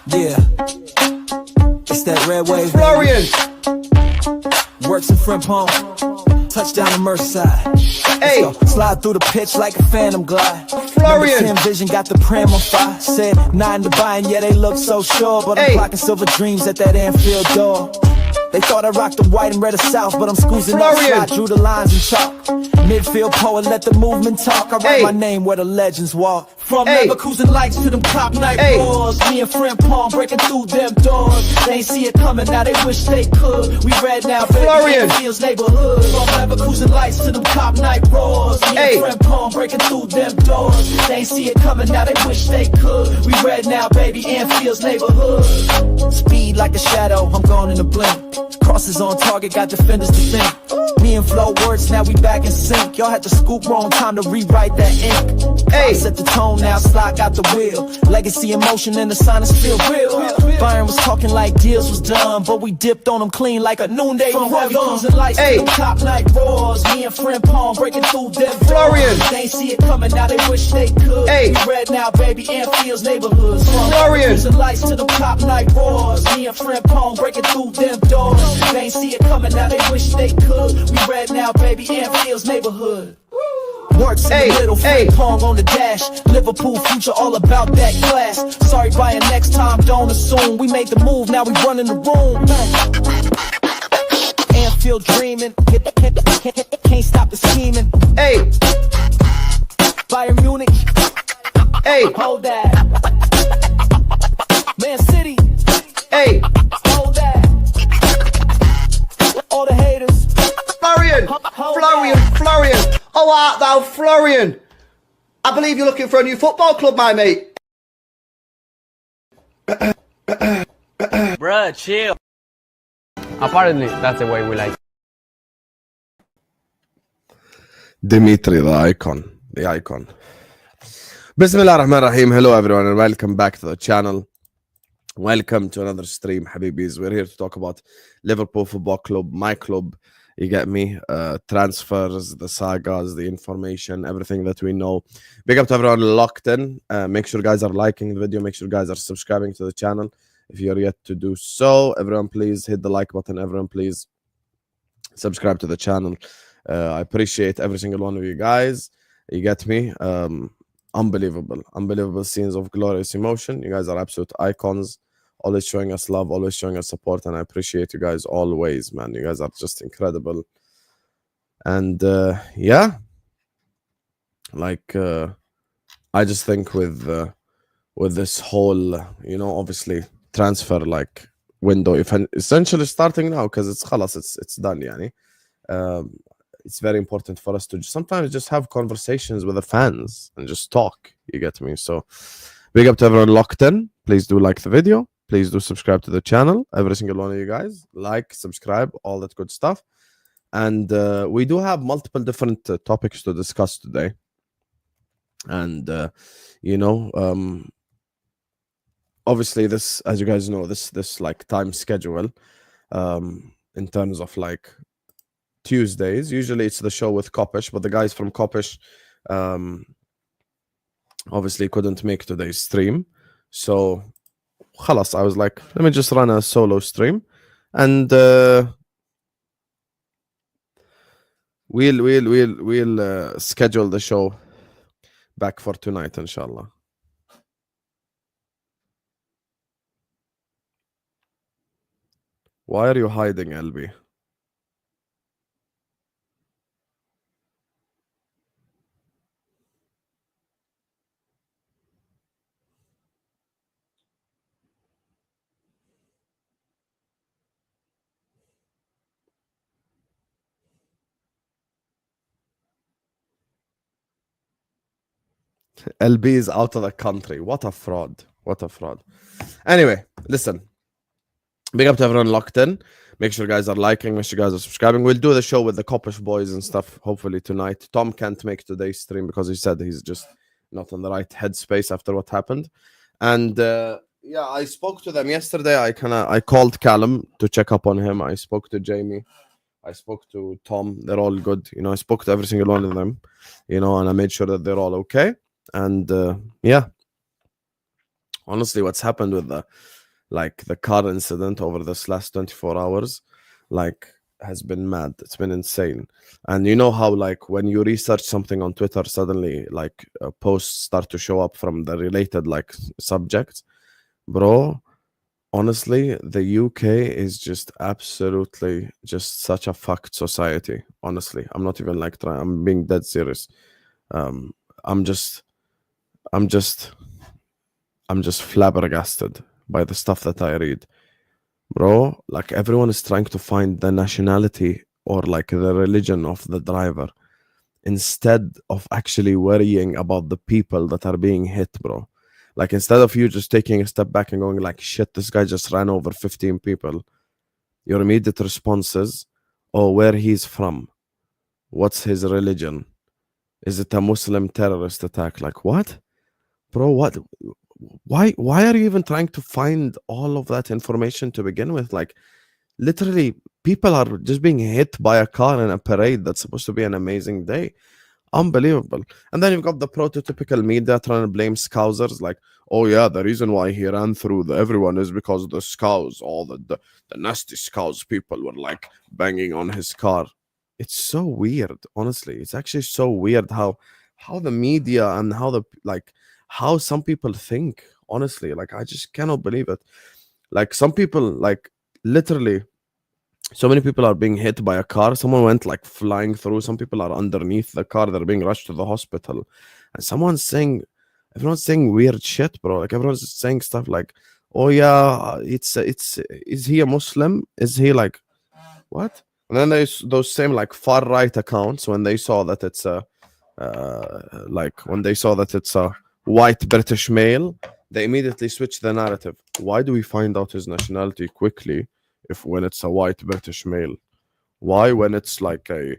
Yeah, it's that red wave. Florian. Wirtz and Frimpong. Touchdown to Merseyside. Hey. Let's go. Slide through the pitch like a phantom glide. Florian. Number 10 vision got the pram on fire. Said 9 to buy, and yeah, they look so sure. But I'm clocking silver dreams at that Anfield door. They thought I rocked the white and red of South, but I'm scoozing up. I drew the lines in chalk. Midfield poet, let the movement talk. I write my name where the legends walk. From Leverkusen lights to them cop night roars. Me and Frimpong breaking through them doors. They ain't see it coming, now they wish they could. We red now, baby, Fields neighborhood. From Leverkusen lights to them cop night roars. Me and Frimpong breaking through them doors. They ain't see it coming, now they wish they could. We red now, baby, Anfield's neighborhood. Speed like a shadow, I'm gone in a blink. Crosses on target, got defenders to think. Me and Flo Wirtz, now we back in sync. Y'all had to scoop wrong, time to rewrite that ink. Hey, set the tone, now Slot got the wheel. Legacy in motion and the sinus feel real. Byron was talking like deals was done, but we dipped on them clean like a noonday. From Leverkusen lights to top night roars. Me and Frimpong breaking through them. Florian, they ain't see it coming, now they wish they could. We red now, baby, Anfield's neighborhoods. From Leverkusen lights to the top night roars. Me and Frimpong breaking through them doors. They ain't see it coming, now they wish they could. We red now, baby, Anfield's neighborhood. Wirtz in the middle, Frimpong on the dash. Liverpool future, all about that class. Sorry, Brian, next time, don't assume. We made the move, now we running the room. Anfield dreaming, can't stop the scheming. Bayern Munich, hold that. Man City, hold that. All the haters. Florian. Oh, art thou, Florian? I believe you're looking for a new football club, my mate. Bruh, chill. Apparently, that's the way we like. Dimitri, the icon. Bismillah ar-Rahman ar-Rahim. Hello everyone and welcome back to the channel. Welcome to another stream, Habibis. We're here to talk about Liverpool Football Club, my club. You get me? Transfers, the sagas, the information, everything that we know. Big up to everyone locked in. Make sure guys are liking the video. Make sure guys are subscribing to the channel if you're yet to do so. Everyone, please hit the like button. Everyone, please subscribe to the channel. I appreciate every single one of you guys. You get me? Unbelievable scenes of glorious emotion. You guys are absolute icons. Always showing us love, always showing us support, and I appreciate you guys always, man. You guys are just incredible. And yeah, like I just think with this whole, obviously transfer like window, if essentially starting now because it's khalas, it's done, yani. It's very important for us to sometimes just have conversations with the fans and just talk. You get me? So big up to everyone locked in. Please do like the video. Please do subscribe to the channel. Every single one of you guys. Like, subscribe, all that good stuff. And we do have multiple different topics to discuss today. And, obviously this, as you guys know, this like time schedule in terms of like Tuesdays. Usually it's the show with Kopish, but the guys from Kopish obviously couldn't make today's stream. So khalas, I was like, let me just run a solo stream, and we'll schedule the show back for tonight, inshallah. Why are you hiding, LB? LB is out of the country. What a fraud. Anyway, listen. Big up to everyone locked in. Make sure you guys are liking. Make sure you guys are subscribing. We'll do the show with the Kopish boys and stuff, hopefully tonight. Tom can't make today's stream because he said he's just not in the right headspace after what happened. And yeah, I spoke to them yesterday. I called Callum to check up on him. I spoke to Jamie. I spoke to Tom. They're all good. I spoke to every single one of them, and I made sure that they're all okay. And yeah, honestly, what's happened with the like the car incident over this last 24 hours, like has been mad. It's been insane. And you know how like when you research something on Twitter, suddenly like posts start to show up from the related like subjects, bro. Honestly, the UK is just absolutely just such a fucked society. Honestly, I'm not even like trying. I'm being dead serious. Um, I'm just, I'm just, I'm just flabbergasted by the stuff that I read, bro. Like everyone is trying to find the nationality or like the religion of the driver instead of actually worrying about the people that are being hit, bro. Like instead of you just taking a step back and going like, shit, this guy just ran over 15 people, your immediate response is, oh, where he's from, what's his religion, is it a Muslim terrorist attack? Like what, bro? What? Why are you even trying to find all of that information to begin with? Like literally, people are just being hit by a car in a parade that's supposed to be an amazing day. Unbelievable. And then you've got the prototypical media trying to blame Scousers, like, oh yeah, the reason why he ran through everyone is because the Scouse, all the nasty Scouse people were like banging on his car. It's so weird, honestly. It's actually so weird how the media and how the like how some people think, honestly. Like I just cannot believe it. Like some people, like literally so many people are being hit by a car. Someone went like flying through. Some people are underneath the car. They're being rushed to the hospital. And everyone's saying weird shit, bro. Like everyone's saying stuff like, oh yeah, is he a Muslim? Is he like, what? And then there's those same like far right accounts when they saw that it's a, when they saw that it's a white British male, they immediately switch the narrative. Why do we find out his nationality quickly if when it's a white British male? Why when it's like a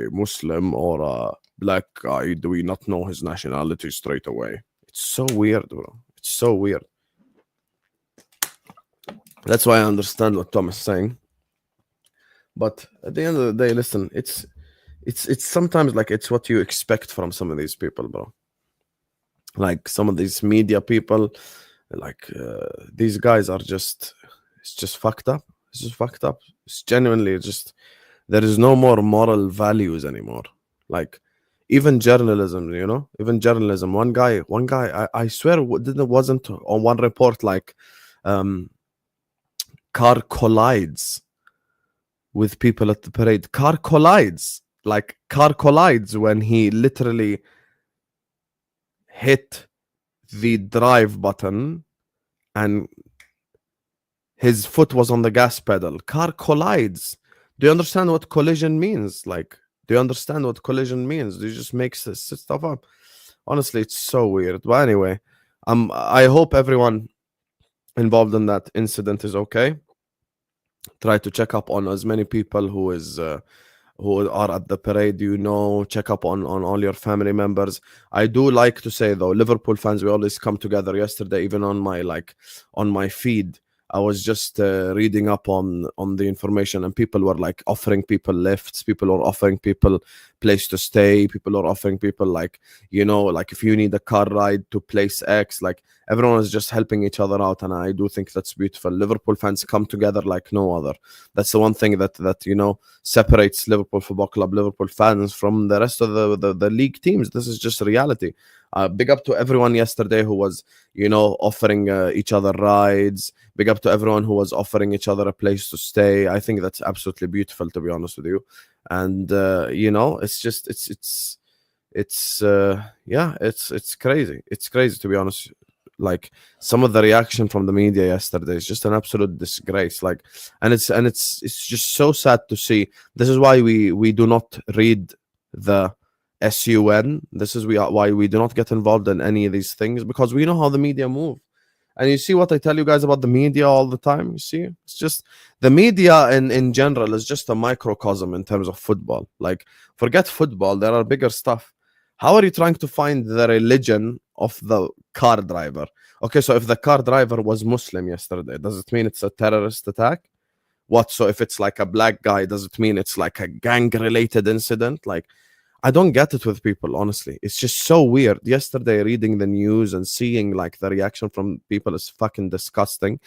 Muslim or a black guy do we not know his nationality straight away? It's so weird, bro. It's so weird. That's why I understand what Tom is saying. But at the end of the day, listen, it's sometimes like it's what you expect from some of these people, bro. Like some of these media people, like these guys are just, it's just fucked up. It's just fucked up. It's genuinely just, there is no more moral values anymore. Like even journalism, you know, even journalism. One guy, I swear, wasn't on one report like car collides with people at the parade. Car collides when he literally hit the drive button and his foot was on the gas pedal. Car collides. Do you understand what collision means? Like, do you understand what collision means? Do you just make stuff up? Honestly, it's so weird. But anyway, I hope everyone involved in that incident is okay. Try to check up on as many people who are at the parade, you know, check up on all your family members. I do like to say though, Liverpool fans, we always come together. Yesterday, even on my feed, I was just reading up on the information, and people were like offering people lifts, people were offering people place to stay, people are offering people like, you know, like if you need a car ride to place X, like everyone is just helping each other out, and I do think that's beautiful. Liverpool fans come together like no other. That's the one thing that you know separates Liverpool Football Club, Liverpool fans from the rest of the league teams. This is just reality. Big up to everyone yesterday who was, you know, offering each other rides. Big up to everyone who was offering each other a place to stay. I think that's absolutely beautiful, to be honest with you. And you know, it's just it's crazy. It's crazy, to be honest. Like some of the reaction from the media yesterday is just an absolute disgrace. Like, and it's just so sad to see. This is why we do not read the SUN. This is why we do not get involved in any of these things, because we know how the media move. And you see what I tell you guys about the media all the time. You see, it's just the media in general is just a microcosm in terms of football. Like, forget football, there are bigger stuff. How are you trying to find the religion of the car driver? Okay, so if the car driver was Muslim yesterday, does it mean it's a terrorist attack? What? So if it's like a black guy, does it mean it's like a gang-related incident? Like, I don't get it with people, honestly. It's just so weird. Yesterday, reading the news and seeing like the reaction from people is fucking disgusting.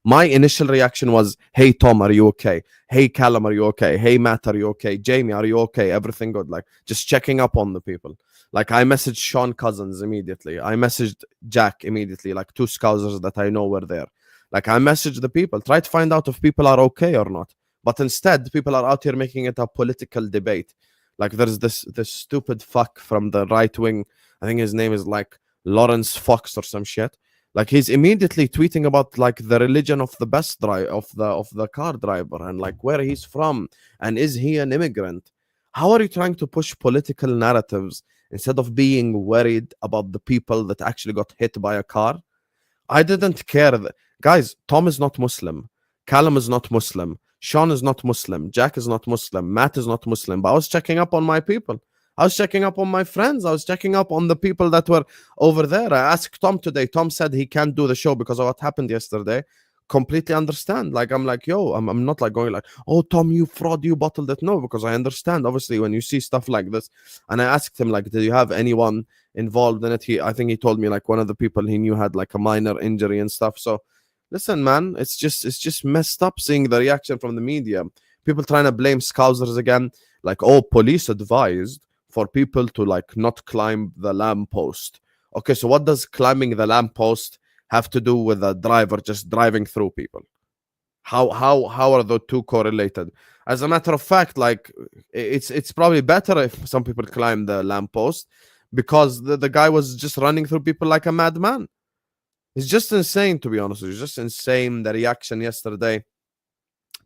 My initial reaction was, hey, Tom, are you okay? Hey, Callum, are you okay? Hey, Matt, are you okay? Jamie, are you okay? Everything good? Like, just checking up on the people. Like, I messaged Sean Cousins immediately. I messaged Jack immediately, like 2 Scousers that I know were there. Like, I messaged the people, try to find out if people are okay or not. But instead, people are out here making it a political debate. Like, there's this stupid fuck from the right wing. I think his name is like Lawrence Fox or some shit. Like, he's immediately tweeting about like the religion of the bus driver, of the car driver, and like where he's from, and is he an immigrant? How are you trying to push political narratives instead of being worried about the people that actually got hit by a car? I didn't care. Guys, Tom is not Muslim. Callum is not Muslim. Sean is not Muslim. Jack is not Muslim. Matt is not Muslim. But I was checking up on my people. I was checking up on my friends. I was checking up on the people that were over there. I asked Tom today. Tom said he can't do the show because of what happened yesterday. Completely understand. Like, I'm like, yo, I'm not like going like, oh, Tom, you fraud, you bottled it. No, because I understand, obviously, when you see stuff like this. And I asked him, like, did you have anyone involved in it? I think he told me, like, one of the people he knew had like a minor injury and stuff. So listen, man, it's just messed up seeing the reaction from the media. People trying to blame Scousers again. Like, oh, police advised for people to like not climb the lamppost. Okay, so what does climbing the lamppost have to do with a driver just driving through people? How are the two correlated? As a matter of fact, like, it's probably better if some people climb the lamppost, because the guy was just running through people like a madman. It's just insane, to be honest with you. It's just insane, the reaction yesterday.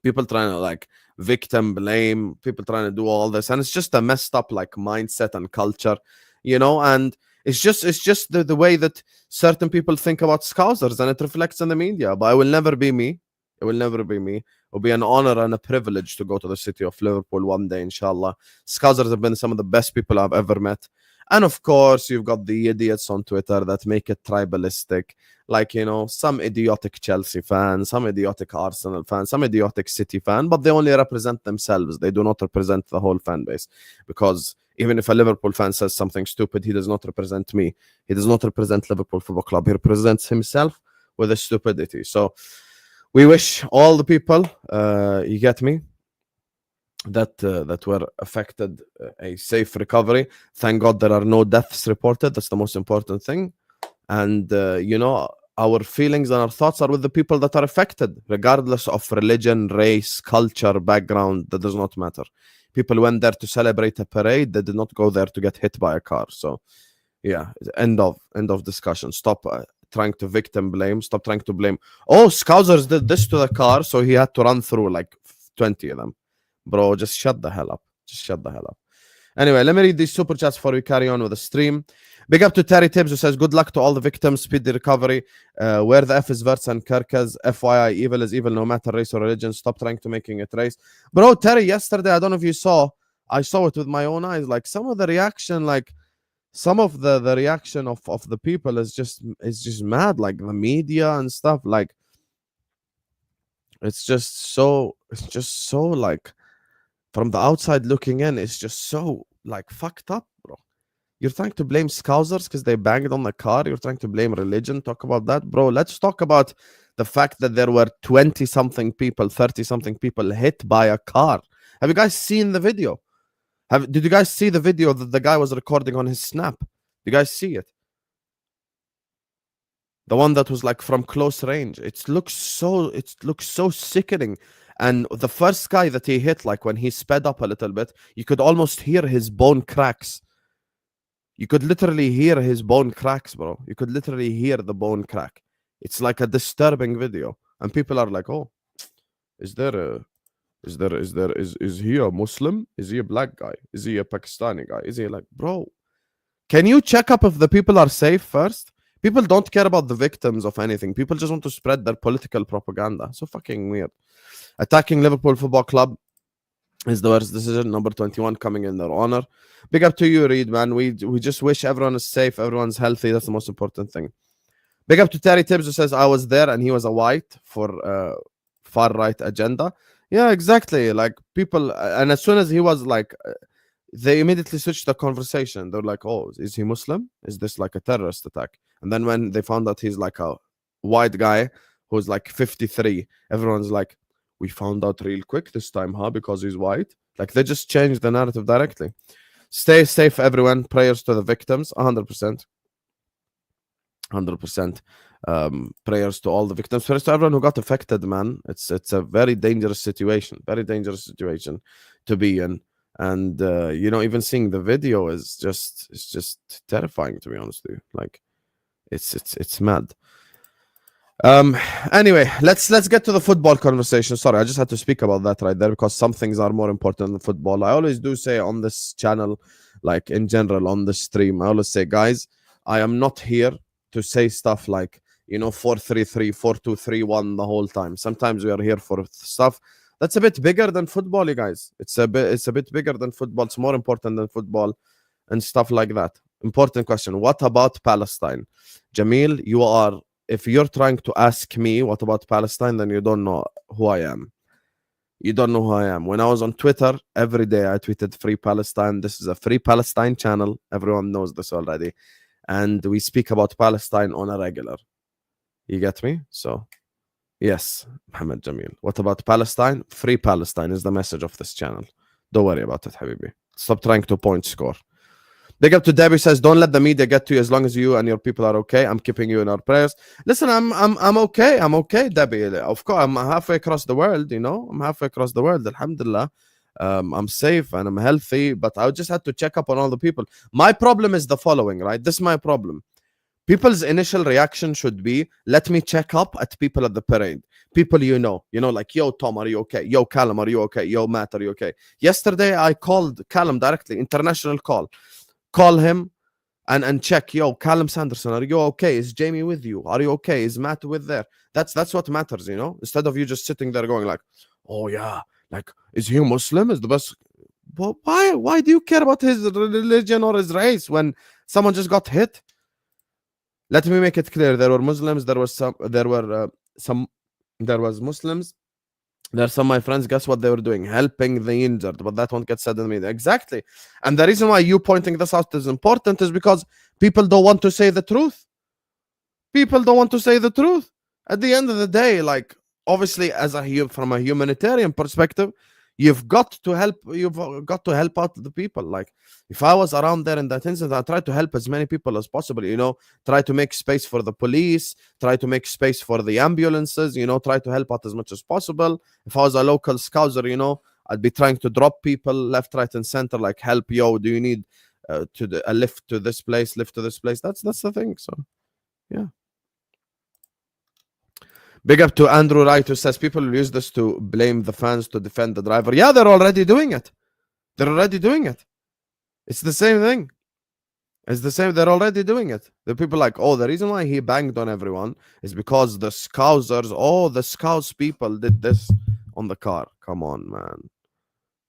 People trying to like victim blame, people trying to do all this, and it's just a messed up like mindset and culture, you know. And it's just the way that certain people think about Scousers, and it reflects in the media. But it will never be me. It will never be me. It will be an honor and a privilege to go to the city of Liverpool one day, inshallah. Scousers have been some of the best people I've ever met. And of course, you've got the idiots on Twitter that make it tribalistic. Like, you know, some idiotic Chelsea fan, some idiotic Arsenal fan, some idiotic City fan, but they only represent themselves. They do not represent the whole fan base. Because even if a Liverpool fan says something stupid, he does not represent me. He does not represent Liverpool Football Club. He represents himself with his stupidity. So we wish all the people, you get me, that were affected a safe recovery. Thank God there are no deaths reported. That's the most important thing. And you know, our feelings and our thoughts are with the people that are affected, regardless of religion, race, culture, background. That does not matter. People went there to celebrate a parade. They did not go there to get hit by a car. So yeah, end of discussion. Stop trying to victim blame. Stop trying to blame, oh, Scousers did this to the car, so he had to run through like 20 of them. Bro, just shut the hell up. Just shut the hell up. Anyway, let me read these super chats before we carry on with the stream. Big up to Terry Tibbs, who says, good luck to all the victims, speedy recovery. Where the F is Wirtz and Kerkez. FYI, evil is evil no matter race or religion. Stop trying to making it race. Bro, Terry, yesterday, I don't know if you saw, I saw it with my own eyes. Like, some of the reaction, like, some of the reaction of the people is just mad. Like, the media and stuff. Like, it's just so like, from the outside looking in, it's just so like fucked up, bro. You're trying to blame Scousers because they banged on the car. You're trying to blame religion. Talk about that, bro. Let's talk about the fact that there were 20-something people, 30-something people hit by a car. Have you guys seen the video? Did you guys see the video that the guy was recording on his snap? Did you guys see it? The one that was like from close range. It looks so sickening. And the first guy that he hit, like when he sped up a little bit, you could almost hear his bone cracks. You could literally hear his bone cracks, bro. You could literally hear the bone crack. It's like a disturbing video. And people are like, oh, is he a Muslim? Is he a black guy? Is he a Pakistani guy? Is he like, bro, can you check up if the people are safe first? People don't care about the victims of anything. People just want to spread their political propaganda. So fucking weird. Attacking Liverpool Football Club is the worst decision. Number 21 coming in their honor. Big up to you, Reed, man. We just wish everyone is safe, everyone's healthy. That's the most important thing. Big up to Terry Tibbs, who says, I was there and he was a white for far-right agenda. Yeah, exactly. Like, people, and as soon as he was like, they immediately switched the conversation. They're like, oh, is he Muslim? Is this like a terrorist attack? And then when they found out he's like a white guy who's like 53. Everyone's like, we found out real quick this time, huh? Because he's white. Like, they just changed the narrative directly. Stay safe, everyone. Prayers to the victims, 100%. 100%. Prayers to all the victims. Prayers to everyone who got affected, man. It's a very dangerous situation. Very dangerous situation to be in. And you know, even seeing the video is just terrifying, to be honest with you. Like, it's mad. Anyway, let's get to the football conversation. Sorry, I just had to speak about that right there because some things are more important than football. I always do say on this channel, like in general on the stream, I always say, guys, I am not here to say stuff like, you know, 4-3-3, 4-2-3-1 the whole time. Sometimes we are here for stuff that's a bit bigger than football, you guys. It's a bit bigger than football. It's more important than football and stuff like that. Important question. What about Palestine? Jamil, you are, if you're trying to ask me what about Palestine, then you don't know who I am. You don't know who I am. When I was on Twitter, every day I tweeted Free Palestine. This is a Free Palestine channel. Everyone knows this already. And we speak about Palestine on a regular. You get me? So, yes, Mohammed Jamil. What about Palestine? Free Palestine is the message of this channel. Don't worry about it, Habibi. Stop trying to point score. Big up to Debbie, says, don't let the media get to you as long as you and your people are okay. I'm keeping you in our prayers. Listen, I'm okay. I'm okay, Debbie. Of course, I'm halfway across the world, you know. I'm halfway across the world, alhamdulillah. I'm safe and I'm healthy, but I just had to check up on all the people. My problem is the following, right? This is my problem. People's initial reaction should be, let me check up at people at the parade. People you know, like, yo, Tom, are you okay? Yo, Callum, are you okay? Yo, Matt, are you okay? Yesterday, I called Callum directly, international call. Call him and check, yo, Callum Sanderson, are you okay? Is Jamie with you? Are you okay? Is Matt with there? That's what matters, you know? Instead of you just sitting there going like, oh, yeah, like, is he Muslim? Is the best? But why do you care about his religion or his race when someone just got hit? Let me make it clear. There were Muslims. There was Muslims. There are some of my friends. Guess what they were doing? Helping the injured. But that won't get said in the media. Exactly. And the reason why you pointing this out is important is because people don't want to say the truth. People don't want to say the truth. At the end of the day, like, obviously, from a humanitarian perspective, you've got to help out the people. Like, if I was around there in that incident, I try to help as many people as possible, you know, try to make space for the police, try to make space for the ambulances, you know, try to help out as much as possible. If I was a local scouser, you know, I'd be trying to drop people left, right, and center, like, help, yo, do you need a lift to this place, lift to this place? That's the thing. So, yeah. Big up to Andrew Wright, who says people will use this to blame the fans to defend the driver. Yeah, they're already doing it. They're already doing it. It's the same thing. It's the same. They're already doing it. The people like, oh, the reason why he banged on everyone is because the Scousers, the Scouse people did this on the car. Come on, man.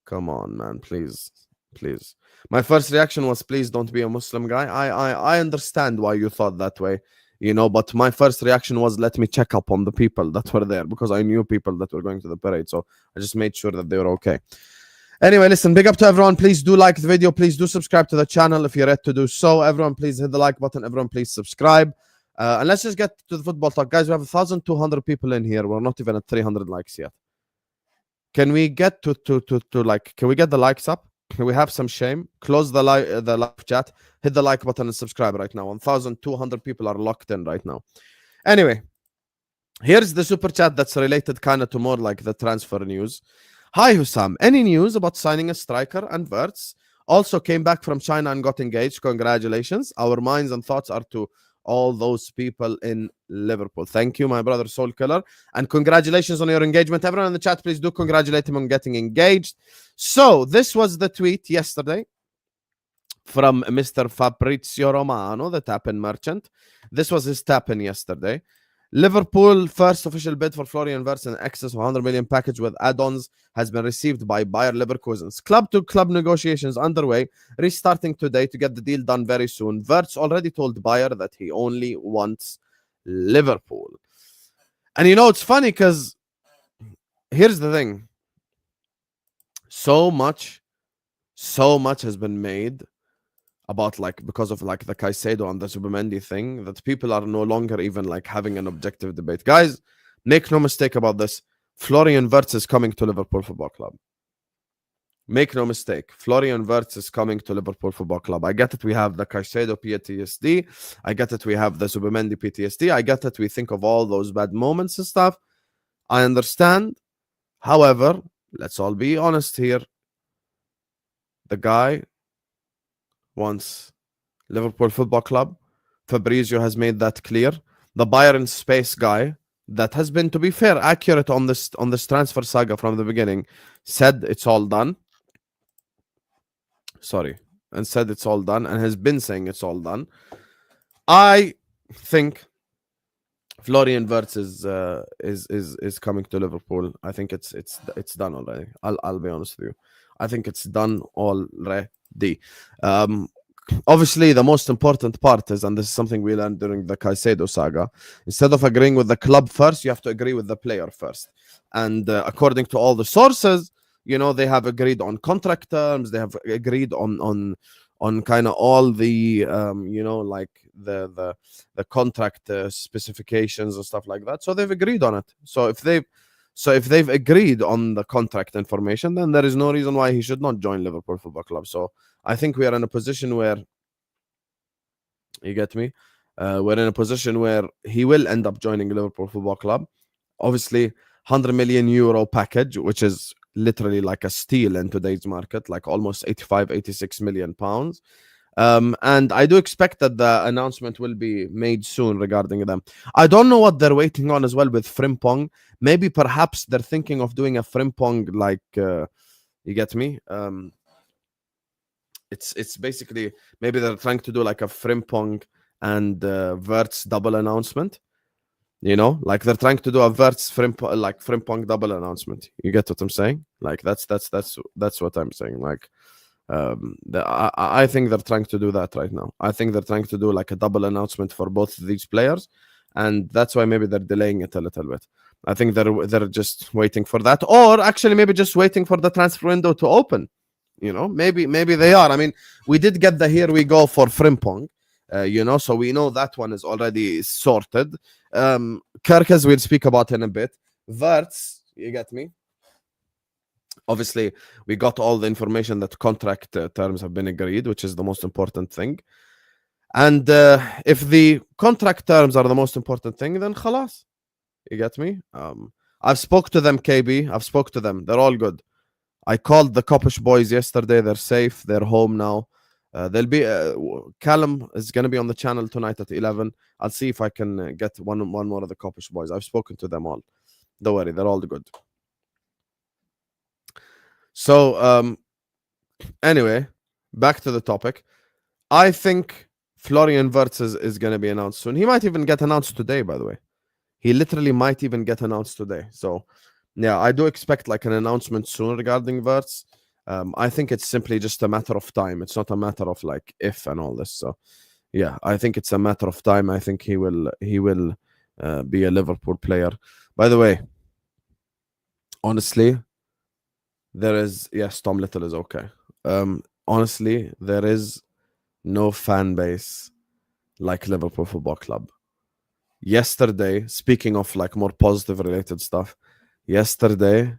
Come on, man. Please. Please. My first reaction was, please don't be a Muslim guy. I understand why you thought that way. You know, but my first reaction was, let me check up on the people that were there because I knew people that were going to the parade. So I just made sure that they were okay. Anyway, listen, big up to everyone. Please do like the video. Please do subscribe to the channel if you're ready to do so. Everyone, please hit the like button. Everyone, please subscribe. And let's just get to the football talk. Guys, we have 1,200 people in here. We're not even at 300 likes yet. Can we get can we get the likes up? Can we have some shame? Close the live chat. Hit the like button and subscribe right now. 1,200 people are locked in right now. Anyway, here's the super chat that's related kind of to more like the transfer news. Hi, Hussam. Any news about signing a striker? And Wirtz also came back from China and got engaged. Congratulations. Our minds and thoughts are to all those people in Liverpool. Thank you, my brother Soul Killer. And congratulations on your engagement. Everyone in the chat, please do congratulate him on getting engaged. So this was the tweet yesterday from Mr. Fabrizio Romano, the tap-in merchant. This was his tap-in yesterday. Liverpool first official bid for Florian Wirtz in excess of 100 million package with add-ons has been received by Bayer Leverkusen's club-to-club negotiations underway, restarting today to get the deal done very soon. Wirtz already told Bayer that he only wants Liverpool. And you know, it's funny because here's the thing. So much has been made about because of the Caicedo and the Zubimendi thing that people are no longer even having an objective debate. Guys, Make no mistake about this. Florian Wirtz is coming to Liverpool Football Club. Make no mistake. Florian Wirtz is coming to Liverpool Football Club. I get it. We have the Caicedo PTSD. I get it. We have the Zubimendi PTSD. I get it. We think of all those bad moments and stuff. I understand. However, let's all be honest here. The guy wants Liverpool Football Club. Fabrizio has made that clear. The Bayern space guy that has been, to be fair, accurate on this transfer saga from the beginning, said it's all done. And said it's all done, and has been saying it's all done. I think Florian Wirtz is coming to Liverpool. I think it's done already. I'll be honest with you. I think it's done already. Obviously, the most important part is, and this is something we learned during the Caicedo saga, instead of agreeing with the club first, you have to agree with the player first. And according to all the sources, you know, they have agreed on contract terms. They have agreed on kind of all the you know, like the contract specifications and stuff like that. So they've agreed on it. So if they've agreed on the contract information, then there is no reason why he should not join Liverpool Football Club. So I think we are in a position where, you get me? We're in a position where he will end up joining Liverpool Football Club. Obviously, 100 million euro package, which is literally like a steal in today's market, like almost 86 million pounds. And I do expect that the announcement will be made soon regarding them. I don't know what they're waiting on as well with Frimpong. Maybe perhaps they're thinking of doing a Frimpong, like, you get me? It's basically, maybe they're trying to do like a Frimpong and Wirtz double announcement. You know, like they're trying to do a Wirtz Frimpong double announcement. You get what I'm saying? Like that's what I'm saying. Like, I think they're trying to do that right now. I think they're trying to do like a double announcement for both of these players, and that's why maybe they're delaying it a little bit. I think they're just waiting for that, or actually maybe just waiting for the transfer window to open. You know, maybe they are. I mean, we did get the here we go for Frimpong. You know, so we know that one is already sorted. Kerkez we'll speak about in a bit. Wirtz, you get me? Obviously, we got all the information that contract terms have been agreed, which is the most important thing. And if the contract terms are the most important thing, then khalas. You get me? I've spoke to them, KB. I've spoke to them. They're all good. I called the Coppish boys yesterday. They're safe. They're home now. They'll be Callum is going to be on the channel tonight at 11. I'll see if I can get one more of the Coppish boys. I've spoken to them all. Don't worry, they're all good. So anyway, back to the topic. I think Florian Wirtz is going to be announced soon. He might even get announced today, by the way. He literally might even get announced today. So yeah, I do expect like an announcement soon regarding Wirtz. I think it's simply just a matter of time. It's not a matter of like if and all this. So yeah, I think it's a matter of time. I think he will be a Liverpool player. By the way, honestly, there is, yes, Tom Little is okay. Honestly, there is no fan base like Liverpool Football Club. Yesterday, speaking of like more positive related stuff, yesterday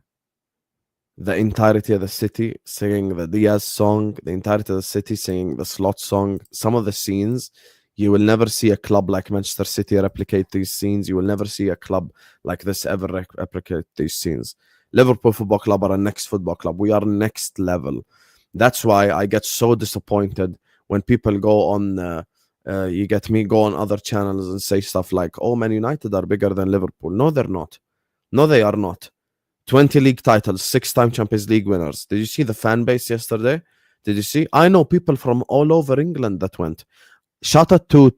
the entirety of the city singing the Diaz song, the entirety of the city singing the Slot song. Some of the scenes, you will never see a club like Manchester City replicate these scenes. You will never see a club like this ever replicate these scenes. Liverpool Football Club are a next football club. We are next level. That's why I get so disappointed when people go on, you get me, go on other channels and say stuff like, oh, Man United are bigger than Liverpool. No, they're not. No, they are not. 20 league titles, 6-time Champions League winners. Did you see the fan base yesterday? Did you see? I know people from all over England that went. Shout out to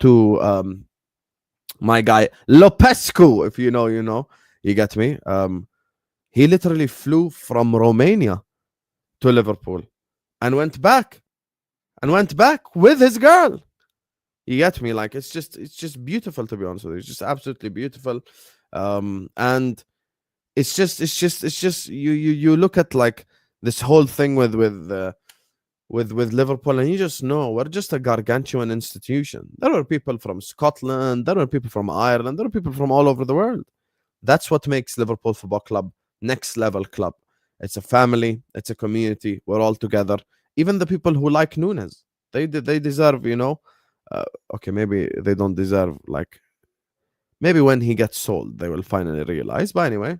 my guy Lopescu, if you know, you know. You get me? He literally flew from Romania to Liverpool and went back with his girl. You get me? Like it's just beautiful, to be honest with you. It's just absolutely beautiful. And it's just you look at like this whole thing with Liverpool, and you just know we're just a gargantuan institution. There were people from Scotland, there were people from Ireland, there were people from all over the world. That's what makes Liverpool Football Club next level club. It's a family, it's a community, we're all together. Even the people who like Nunez, they deserve, you know, okay, maybe they don't deserve, like, maybe when he gets sold, they will finally realize. But anyway,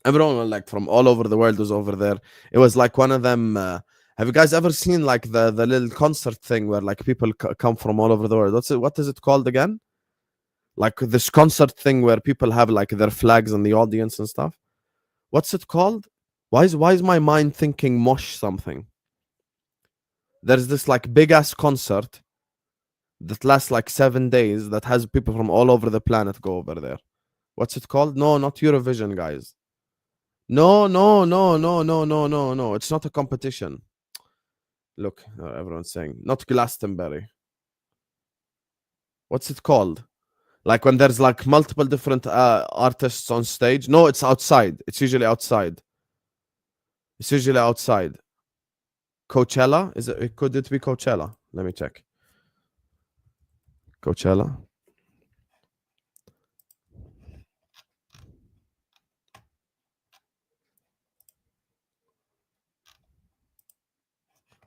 everyone like from all over the world was over there. It was like one of them. Have you guys ever seen like the little concert thing where like people come from all over the world? What is it called again? Like this concert thing where people have like their flags in the audience and stuff. What's it called? Why is my mind thinking mosh something? There's this like big ass concert that lasts like 7 days that has people from all over the planet go over there. What's it called? No, not Eurovision, guys. No. It's not a competition. Look, everyone's saying not Glastonbury. What's it called? Like when there's like multiple different artists on stage. No, it's outside. It's usually outside. It's usually outside. Coachella? Could it be Coachella? Let me check. Coachella.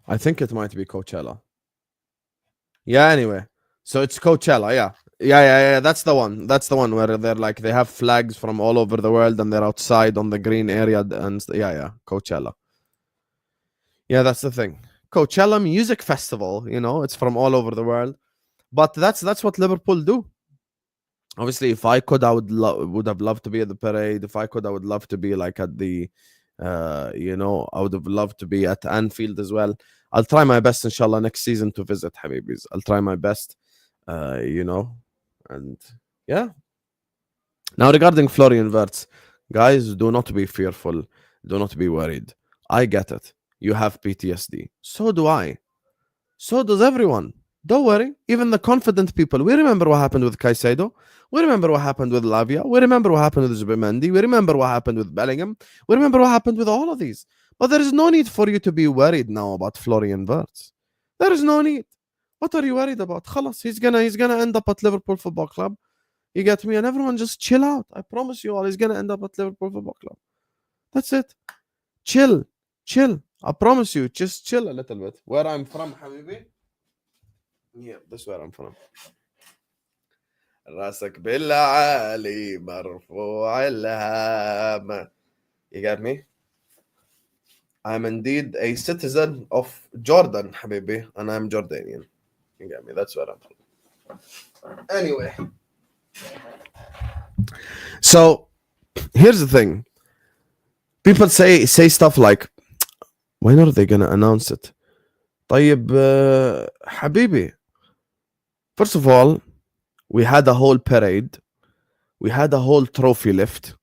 I think it might be Coachella. Yeah, anyway. So it's Coachella, yeah. Yeah. That's the one. That's the one where they're like, they have flags from all over the world and they're outside on the green area. And yeah. Coachella. Yeah, that's the thing. Coachella Music Festival, you know, it's from all over the world. But that's what Liverpool do. Obviously, if I could, I would have loved to be at the parade. If I could, I would love to be like at the, you know, I would have loved to be at Anfield as well. I'll try my best, inshallah, next season to visit, Habibis. I'll try my best, you know, and yeah. Now, regarding Florian Wirtz, guys, do not be fearful. Do not be worried. I get it. You have PTSD. So do I. So does everyone. Don't worry. Even the confident people. We remember what happened with Caicedo. We remember what happened with Lavia. We remember what happened with Zubimendi. We remember what happened with Bellingham. We remember what happened with all of these. But there is no need for you to be worried now about Florian Wirtz. There is no need. What are you worried about? Khalas, he's gonna end up at Liverpool Football Club. You get me? And everyone just chill out. I promise you all, he's gonna end up at Liverpool Football Club. That's it. Chill. I promise you, just chill a little bit. Where I'm from, Habibi. Yeah, that's where I'm from. راسك بالعالي مرفوع الهام. You get me? I'm indeed a citizen of Jordan, Habibi, and I'm Jordanian. You get me? That's where I'm from. Anyway. So, here's the thing. People say stuff like, when are they going to announce it? طيب, Habibi. First of all, we had a whole parade. We had a whole trophy lift.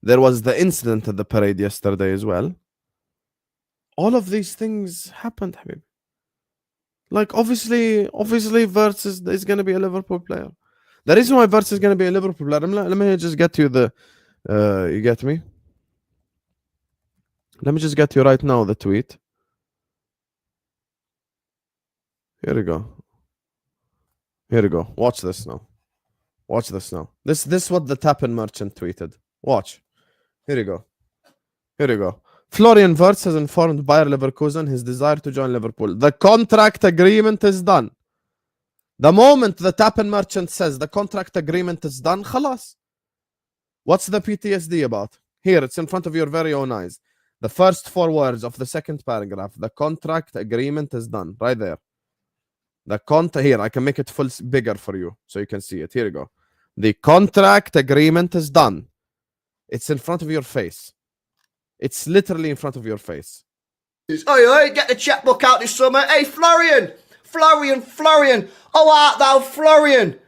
There was the incident at the parade yesterday as well. All of these things happened, Habibi. Like, obviously, Wirtz is going to be a Liverpool player. The reason why Wirtz is going to be a Liverpool player, let me just get you the... you get me? Let me just get you right now the tweet. Here we go. Watch this now. This is what the Tappen merchant tweeted. Watch. Here you go. Florian Wirtz has informed Bayer Leverkusen his desire to join Liverpool. The contract agreement is done. The moment the Tappen merchant says the contract agreement is done, khalas. What's the PTSD about? Here, it's in front of your very own eyes. The first 4 words of the second paragraph. The contract agreement is done. Right there. Here, I can make it full bigger for you so you can see it. Here you go. The contract agreement is done. It's in front of your face. It's literally in front of your face. Oi, get the checkbook out this summer. Hey, Florian. Oh, art thou Florian?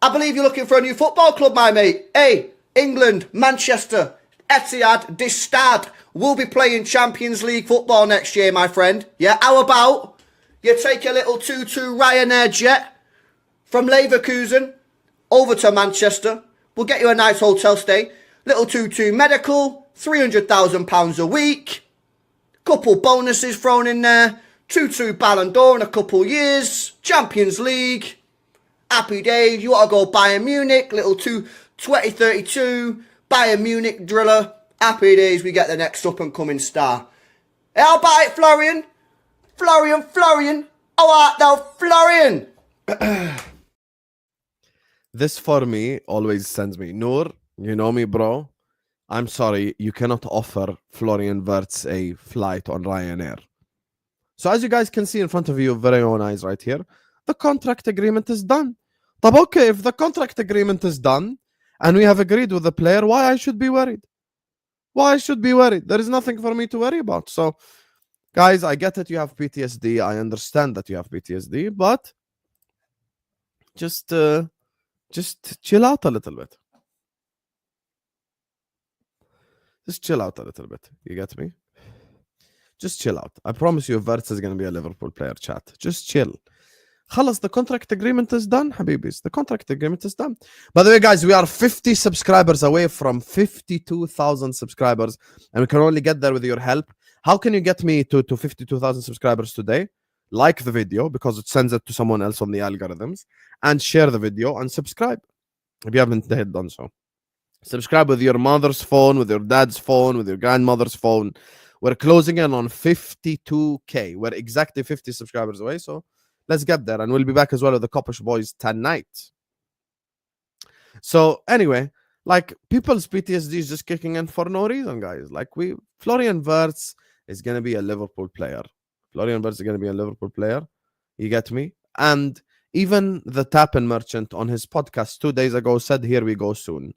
I believe you're looking for a new football club, my mate. Hey, England, Manchester, Etihad, this Stad. We'll be playing Champions League football next year, my friend. Yeah, how about you take a little 2-2 Ryanair jet from Leverkusen over to Manchester. We'll get you a nice hotel stay. Little 2-2 medical, £300,000 a week. Couple bonuses thrown in there. 2-2 Ballon d'Or in a couple years. Champions League. Happy days. You want to go Bayern Munich, little 2032 Bayern Munich driller. Happy days, we get the next up-and-coming star. How about it, Florian? Florian. How art thou, Florian? This for me always sends me, Noor, you know me, bro. I'm sorry, you cannot offer Florian Wirtz a flight on Ryanair. So as you guys can see in front of you, very own eyes right here, the contract agreement is done. But okay, if the contract agreement is done and we have agreed with the player, why I should be worried? Why I should be worried? There is nothing for me to worry about. So, guys, I get that you have PTSD. I understand that you have PTSD, but just chill out a little bit. Just chill out a little bit. You get me? Just chill out. I promise you, Wirtz is going to be a Liverpool player, chat. Just chill. Khalas, the contract agreement is done, Habibis. The contract agreement is done. By the way, guys, we are 50 subscribers away from 52,000 subscribers, and we can only get there with your help. How can you get me to 52,000 subscribers today? Like the video, because it sends it to someone else on the algorithms, and share the video, and subscribe if you haven't yet done so. Subscribe with your mother's phone, with your dad's phone, with your grandmother's phone. We're closing in on 52K. We're exactly 50 subscribers away, so let's get there, and we'll be back as well with the Coppish Boys tonight. So anyway, like, people's PTSD is just kicking in for no reason, guys. Like, Florian Wirtz is gonna be a Liverpool player. Florian Wirtz is gonna be a Liverpool player. You get me? And even the Tappin merchant on his podcast 2 days ago said, "Here we go soon."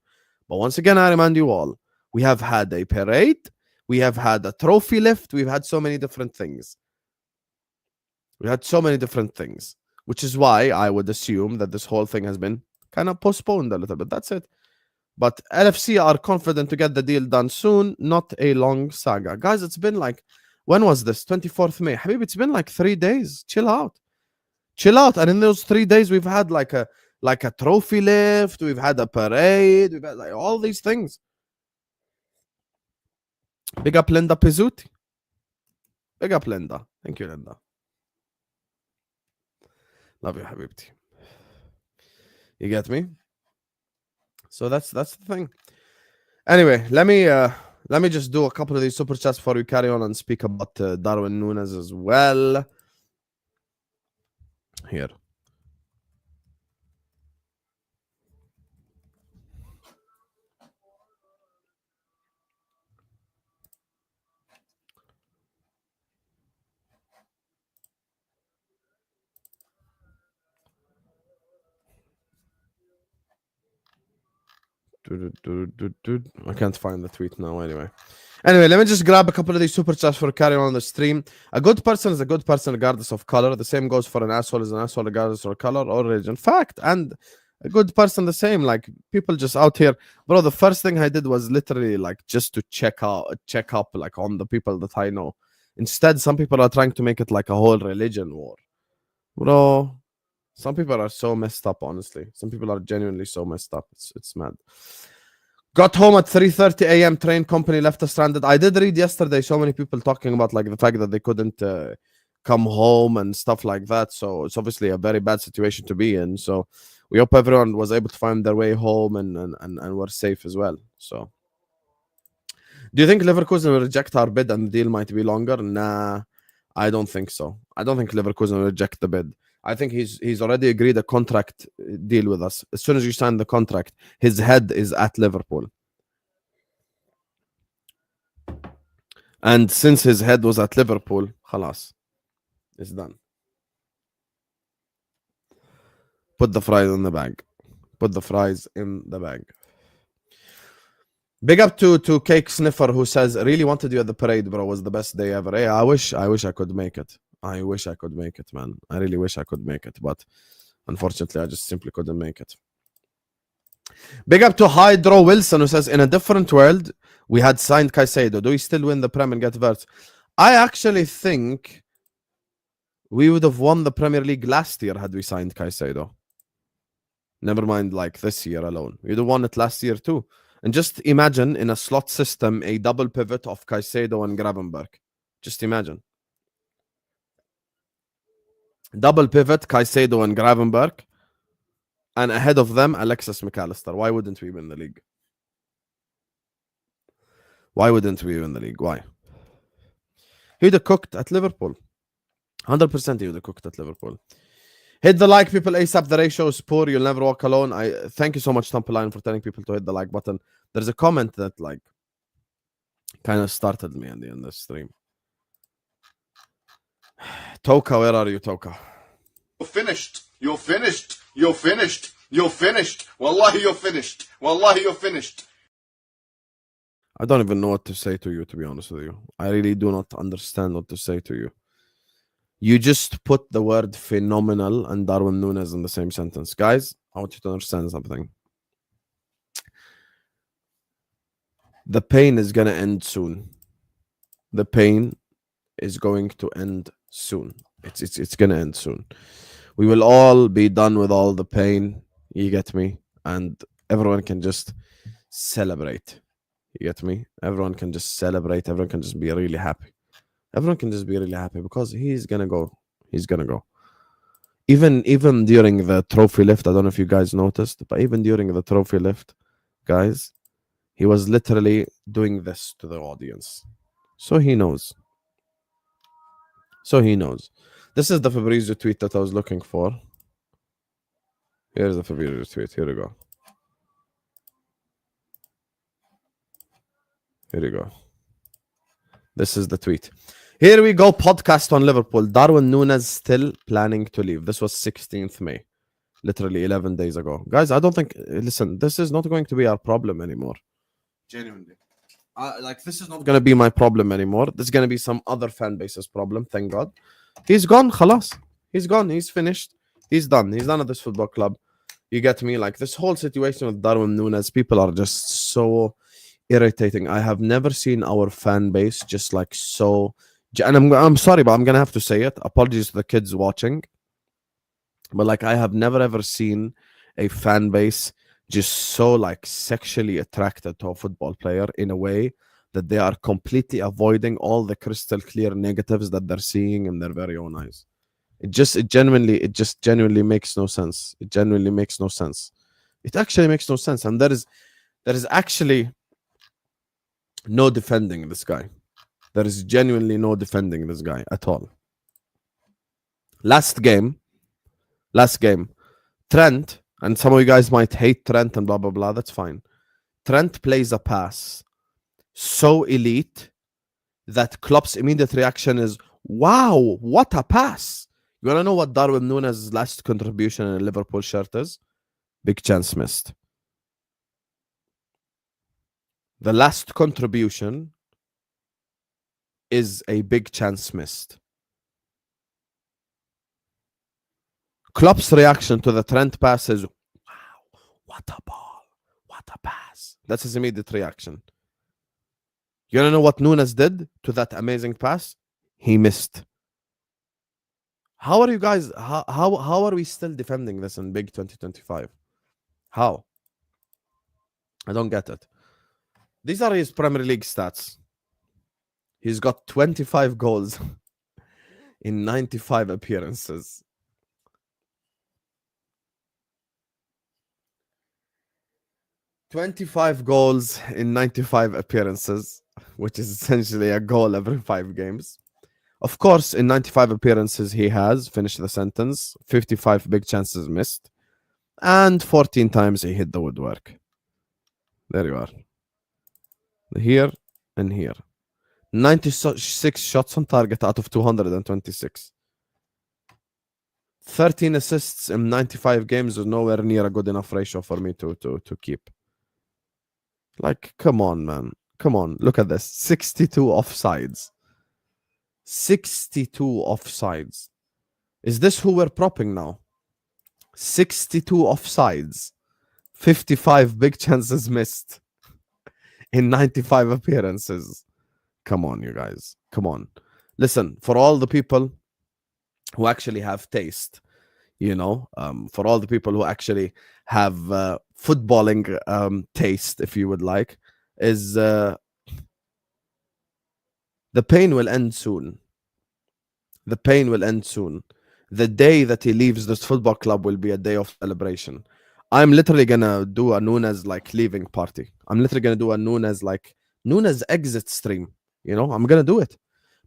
But once again, I remind you all, we have had a parade, we have had a trophy lift, we've had so many different things. We had so many different things, which is why I would assume that this whole thing has been kind of postponed a little bit. That's it. But LFC are confident to get the deal done soon, not a long saga. Guys, it's been like, when was this? 24th May. Habib, it's been like 3 days. Chill out. Chill out. And in those 3 days, we've had like a trophy lift. We've had a parade. We've had like all these things. Big up Linda Pizzuti. Big up Linda. Thank you, Linda. Love you, Habibti. You get me? So that's the thing. Anyway, let me just do a couple of these super chats before we carry on and speak about Darwin Nunez as well. Here. I can't find the tweet now anyway. Anyway, let me just grab a couple of these super chats for carrying on the stream. A good person is a good person regardless of color. The same goes for an asshole is an asshole regardless of color or religion. Fact. And a good person the same. Like, people just out here. Bro, the first thing I did was literally like just to check up like on the people that I know. Instead, some people are trying to make it like a whole religion war. Bro, some people are so messed up, honestly. Some people are genuinely so messed up. It's mad. Got home at 3:30 a.m. Train company left us stranded. I did read yesterday so many people talking about like the fact that they couldn't come home and stuff like that. So it's obviously a very bad situation to be in. So we hope everyone was able to find their way home and were safe as well. So do you think Leverkusen will reject our bid and the deal might be longer? Nah, I don't think so. I don't think Leverkusen will reject the bid. I think he's already agreed a contract deal with us. As soon as you sign the contract, his head is at Liverpool. And since his head was at Liverpool, khalas, it's done. Put the fries in the bag. Put the fries in the bag. Big up to Cake Sniffer, who says, really wanted you at the parade, bro. It was the best day ever. Hey, I wish I could make it. I wish I could make it, man. I really wish I could make it, but unfortunately, I just simply couldn't make it. Big up to Hydro Wilson, who says, in a different world, we had signed Caicedo. Do we still win the Prem and get Wirtz? I actually think we would have won the Premier League last year had we signed Caicedo. Never mind, like this year alone. We'd have won it last year too. And just imagine in a slot system, a double pivot of Caicedo and Gravenberg. Just imagine. Double pivot, Caicedo and Gravenberg. and ahead of them, Alexis McAllister. Why wouldn't we win the league? Why wouldn't we win the league? Why? He would have cooked at Liverpool. 100% he would have cooked at Liverpool. Hit the like, people, ASAP. The ratio is poor. You'll never walk alone. I thank you so much, Tamperline, for telling people to hit the like button. There's a comment that like kind of started me at the end of the stream. Toka, where are you, Toka? You're finished. You're finished. You're finished. You're finished. Wallahi, you're finished. Wallahi, you're finished. I don't even know what to say to you, to be honest with you. I really do not understand what to say to you. You just put the word phenomenal and Darwin Nunez in the same sentence. Guys, I want you to understand something. The pain is going to end soon. The pain is going to end soon. It's going to end soon. We will all be done with all the pain. You get me? And everyone can just celebrate. You get me? Everyone can just celebrate. Everyone can just be really happy. Everyone can just be really happy because he's gonna go. He's gonna go. Even during the trophy lift, I don't know if you guys noticed, but even during the trophy lift, guys, he was literally doing this to the audience. So he knows. So he knows. This is the Fabrizio tweet that I was looking for. Here's the Fabrizio tweet. Here we go. Here we go. This is the tweet. Here we go. Podcast on Liverpool. Darwin Nunez still planning to leave. This was 16th May. Literally 11 days ago. Guys, I don't think... Listen, this is not going to be our problem anymore. Genuinely. Like, this is not going to be my problem anymore. This is going to be some other fan base's problem. Thank God. He's gone. Khalas. He's gone. He's finished. He's done. He's done at this football club. You get me? Like, this whole situation with Darwin Nunez, people are just so irritating. I have never seen our fan base just like so... And I'm sorry, but I'm going to have to say it. Apologies to the kids watching. But like, I have never ever seen a fan base just so like sexually attracted to a football player in a way that they are completely avoiding all the crystal clear negatives that they're seeing in their very own eyes. It just genuinely makes no sense. It genuinely makes no sense. It actually makes no sense. And there is actually no defending this guy. There is genuinely no defending this guy at all. Last game, Trent, and some of you guys might hate Trent and blah, blah, blah. That's fine. Trent plays a pass so elite that Klopp's immediate reaction is, wow, what a pass. You want to know what Darwin Nunez's last contribution in a Liverpool shirt is? Big chance missed. The last contribution is a big chance missed. Klopp's reaction to the Trent pass is, wow, what a ball, what a pass. That's his immediate reaction. You want to know what Nunez did to that amazing pass? He missed. How are you guys, how are we still defending this in big 2025? How? I don't get it. These are his Premier League stats. He's got 25 goals in 95 appearances. $25 goals in 95 appearances, which is essentially a goal every 5 games. Of course, in 95 appearances, he has finished the sentence, 55 big chances missed, and 14 times he hit the woodwork. There you are. Here and here. 96 shots on target out of 226. 13 assists in 95 games is nowhere near a good enough ratio for me to keep. Like, come on, man. Come on. Look at this. 62 offsides. 62 offsides. Is this who we're propping now? 62 offsides. 55 big chances missed in 95 appearances. Come on, you guys. Come on. Listen, for all the people who actually have taste, you know, for all the people who actually have footballing taste, if you would like, is the pain will end soon. The pain will end soon. The day that he leaves this football club will be a day of celebration. I'm literally gonna do a Nunez like leaving party. I'm literally gonna do a Nunez like Nunez exit stream. You know, I'm gonna do it.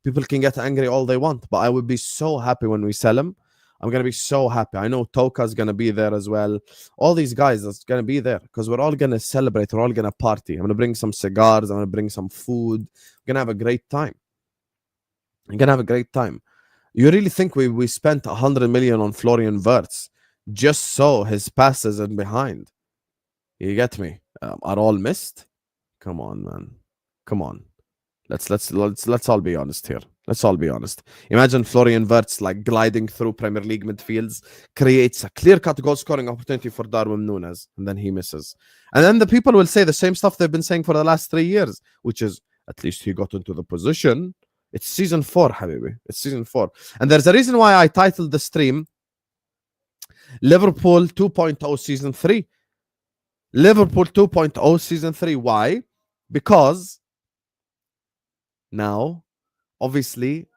People can get angry all they want, but I would be so happy when we sell him. I'm gonna be so happy. I know Toka's gonna be there as well. All these guys that's gonna be there because we're all gonna celebrate. We're all gonna party. I'm gonna bring some cigars. I'm gonna bring some food. We're gonna have a great time. We're gonna have a great time. You really think we spent 100 million on Florian Wirtz just so his passes and behind? You get me? Are all missed? Come on, man. Come on. Let's all be honest here. Let's all be honest. Imagine Florian Wirtz like gliding through Premier League midfields, creates a clear-cut goal-scoring opportunity for Darwin Nunez, and then he misses. And then the people will say the same stuff they've been saying for the last 3 years, which is at least he got into the position. It's season 4, Habibi. It's season 4. And there's a reason why I titled the stream Liverpool 2.0 season 3. Liverpool 2.0 season 3. Why? Because now, obviously,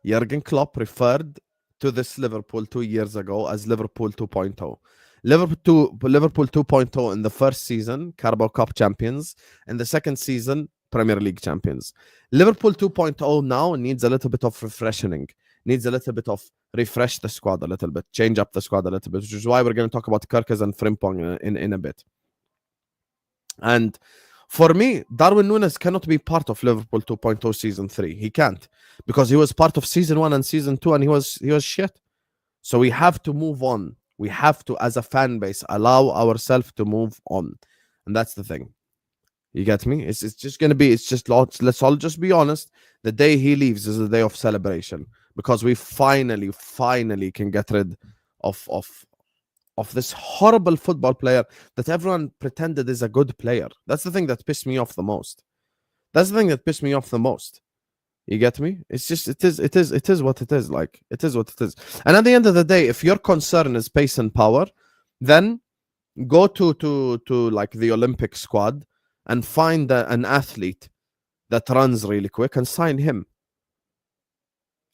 Jurgen Klopp referred to this Liverpool 2 years ago as Liverpool 2.0. Liverpool 2.0 in the first season, Carabao Cup champions. In the second season, Premier League champions. Liverpool 2.0 now needs a little bit of refreshing. Needs a little bit of refresh the squad a little bit. Change up the squad a little bit, which is why we're going to talk about Kerkez and Frimpong in a bit. And for me, Darwin Nunez cannot be part of Liverpool 2.0 season 3. He can't, because he was part of season 1 and season 2, and he was shit. So we have to move on. We have to, as a fan base, allow ourselves to move on, and that's the thing. You get me? It's just gonna be. It's just let's all just be honest. The day he leaves is a day of celebration because we finally can get rid of this horrible football player that everyone pretended is a good player. That's the thing that pissed me off the most. That's the thing that pissed me off the most. You get me? It's just it is what it is. Like it is what it is. And at the end of the day, if your concern is pace and power, then go to like the Olympic squad and find an athlete that runs really quick and sign him.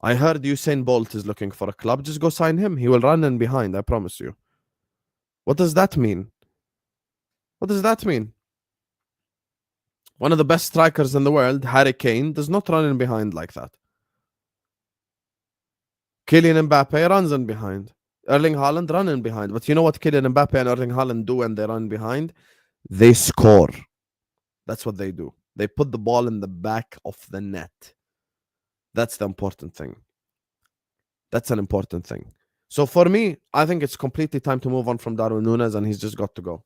I heard Usain Bolt is looking for a club. Just go sign him. He will run in behind. I promise you. What does that mean? What does that mean? One of the best strikers in the world, Harry Kane, does not run in behind like that. Kylian Mbappe runs in behind. Erling Haaland run in behind. But you know what Kylian Mbappe and Erling Haaland do when they run behind? They score. That's what they do. They put the ball in the back of the net. That's the important thing. That's an important thing. So for me, I think it's completely time to move on from Darwin Nunez, and he's just got to go.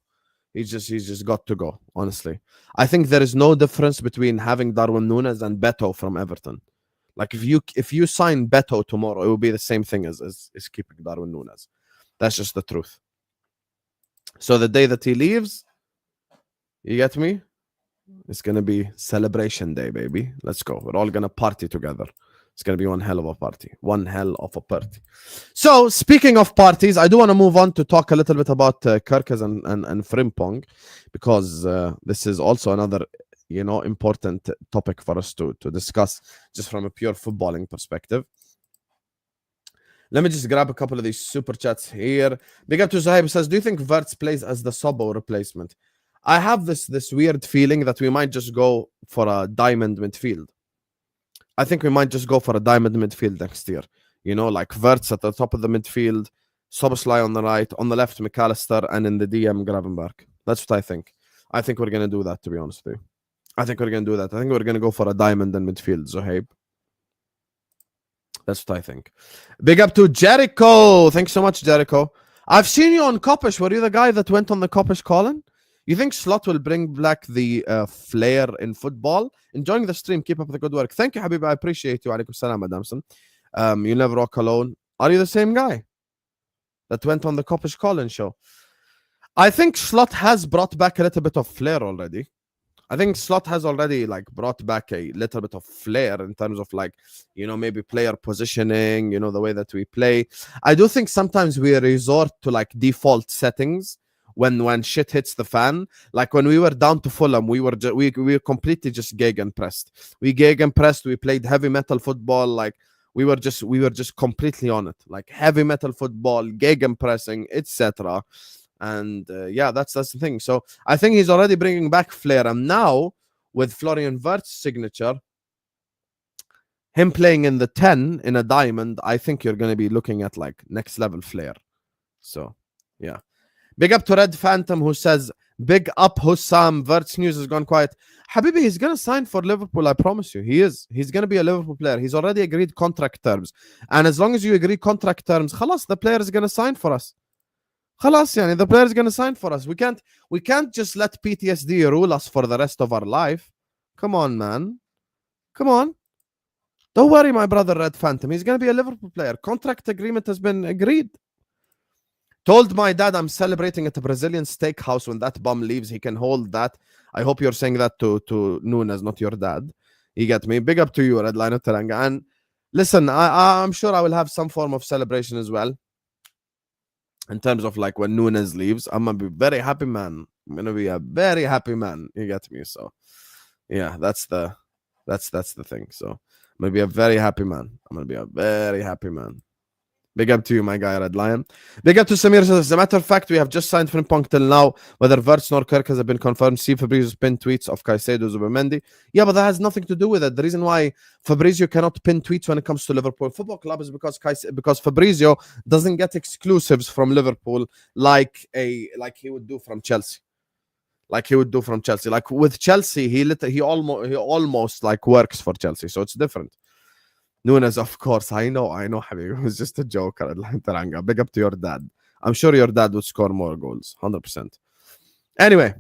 He's just got to go, honestly. I think there is no difference between having Darwin Nunez and Beto from Everton. Like if you sign Beto tomorrow, it will be the same thing as keeping Darwin Nunez. That's just the truth. So the day that he leaves, you get me? It's gonna be celebration day, baby. Let's go. We're all gonna party together. It's going to be one hell of a party. One hell of a party. So, speaking of parties, I do want to move on to talk a little bit about Kerkez and Frimpong, because this is also another, important topic for us to discuss just from a pure footballing perspective. Let me just grab a couple of these super chats here. Big up to Zahib, says, do you think Wirtz plays as the Sobo replacement? I have this weird feeling that we might just go for a diamond midfield. I think we might just go for a diamond midfield next year. Like Wirtz at the top of the midfield, Soboslai on the right, on the left, McAllister, and in the DM, Gravenberg. That's what I think. I think we're going to do that, to be honest with you. I think we're going to do that. I think we're going to go for a diamond in midfield, Zohaib. That's what I think. Big up to Jericho. Thanks so much, Jericho. I've seen you on Kopish. Were you the guy that went on the Kopish Colin? You think Slot will bring back the flair in football? Enjoying the stream. Keep up the good work. Thank you, Habib. I appreciate you. Alaikum salam, Adamson. You never walk alone. Are you the same guy that went on the Kopish Colin show? I think Slot has brought back a little bit of flair already. I think Slot has already brought back a little bit of flair in terms of maybe player positioning, the way that we play. I do think sometimes we resort to default settings when shit hits the fan. Like when we were down to Fulham, we were completely just gegenpressed. We played heavy metal football. We were just completely on it. Heavy metal football, gegenpressing, etc. And yeah, that's the thing. So I think he's already bringing back flair. And now with Florian Wirtz's signature, him playing in the 10 in a diamond, I think you're going to be looking at like next level flair. So yeah. Big up to Red Phantom who says, big up Hussam, Wirtz news has gone quiet. Habibi, he's going to sign for Liverpool, I promise you. He is. He's going to be a Liverpool player. He's already agreed contract terms. And as long as you agree contract terms, khalas, the player is going to sign for us. Khalas, yani, the player is going to sign for us. We can't just let PTSD rule us for the rest of our life. Come on, man. Come on. Don't worry, my brother Red Phantom. He's going to be a Liverpool player. Contract agreement has been agreed. Told my dad I'm celebrating at a Brazilian steakhouse when that bum leaves. He can hold that. I hope you're saying that to Nunez, not your dad. You get me? Big up to you, Red Lino Teranga. And listen, I'm sure I will have some form of celebration as well. In terms of like when Nunez leaves, I'm going to be very happy, man. I'm going to be a very happy man. You get me? So, yeah, that's the thing. So, I'm going to be a very happy man. I'm going to be a very happy man. Big up to you, my guy, Red Lion. Big up to Samir. As a matter of fact, we have just signed Frimpong till now. Whether Wirtz nor Kerkez have been confirmed. See Fabrizio's pinned tweets of Caicedo, Zubimendi. Yeah, but that has nothing to do with it. The reason why Fabrizio cannot pin tweets when it comes to Liverpool Football Club is because Fabrizio doesn't get exclusives from Liverpool like he would do from Chelsea. Like he would do from Chelsea. Like with Chelsea, he almost like works for Chelsea. So it's different. Nunez, of course, I know, Habib. It was just a joke. Big up to your dad. I'm sure your dad would score more goals, 100%. Anyway,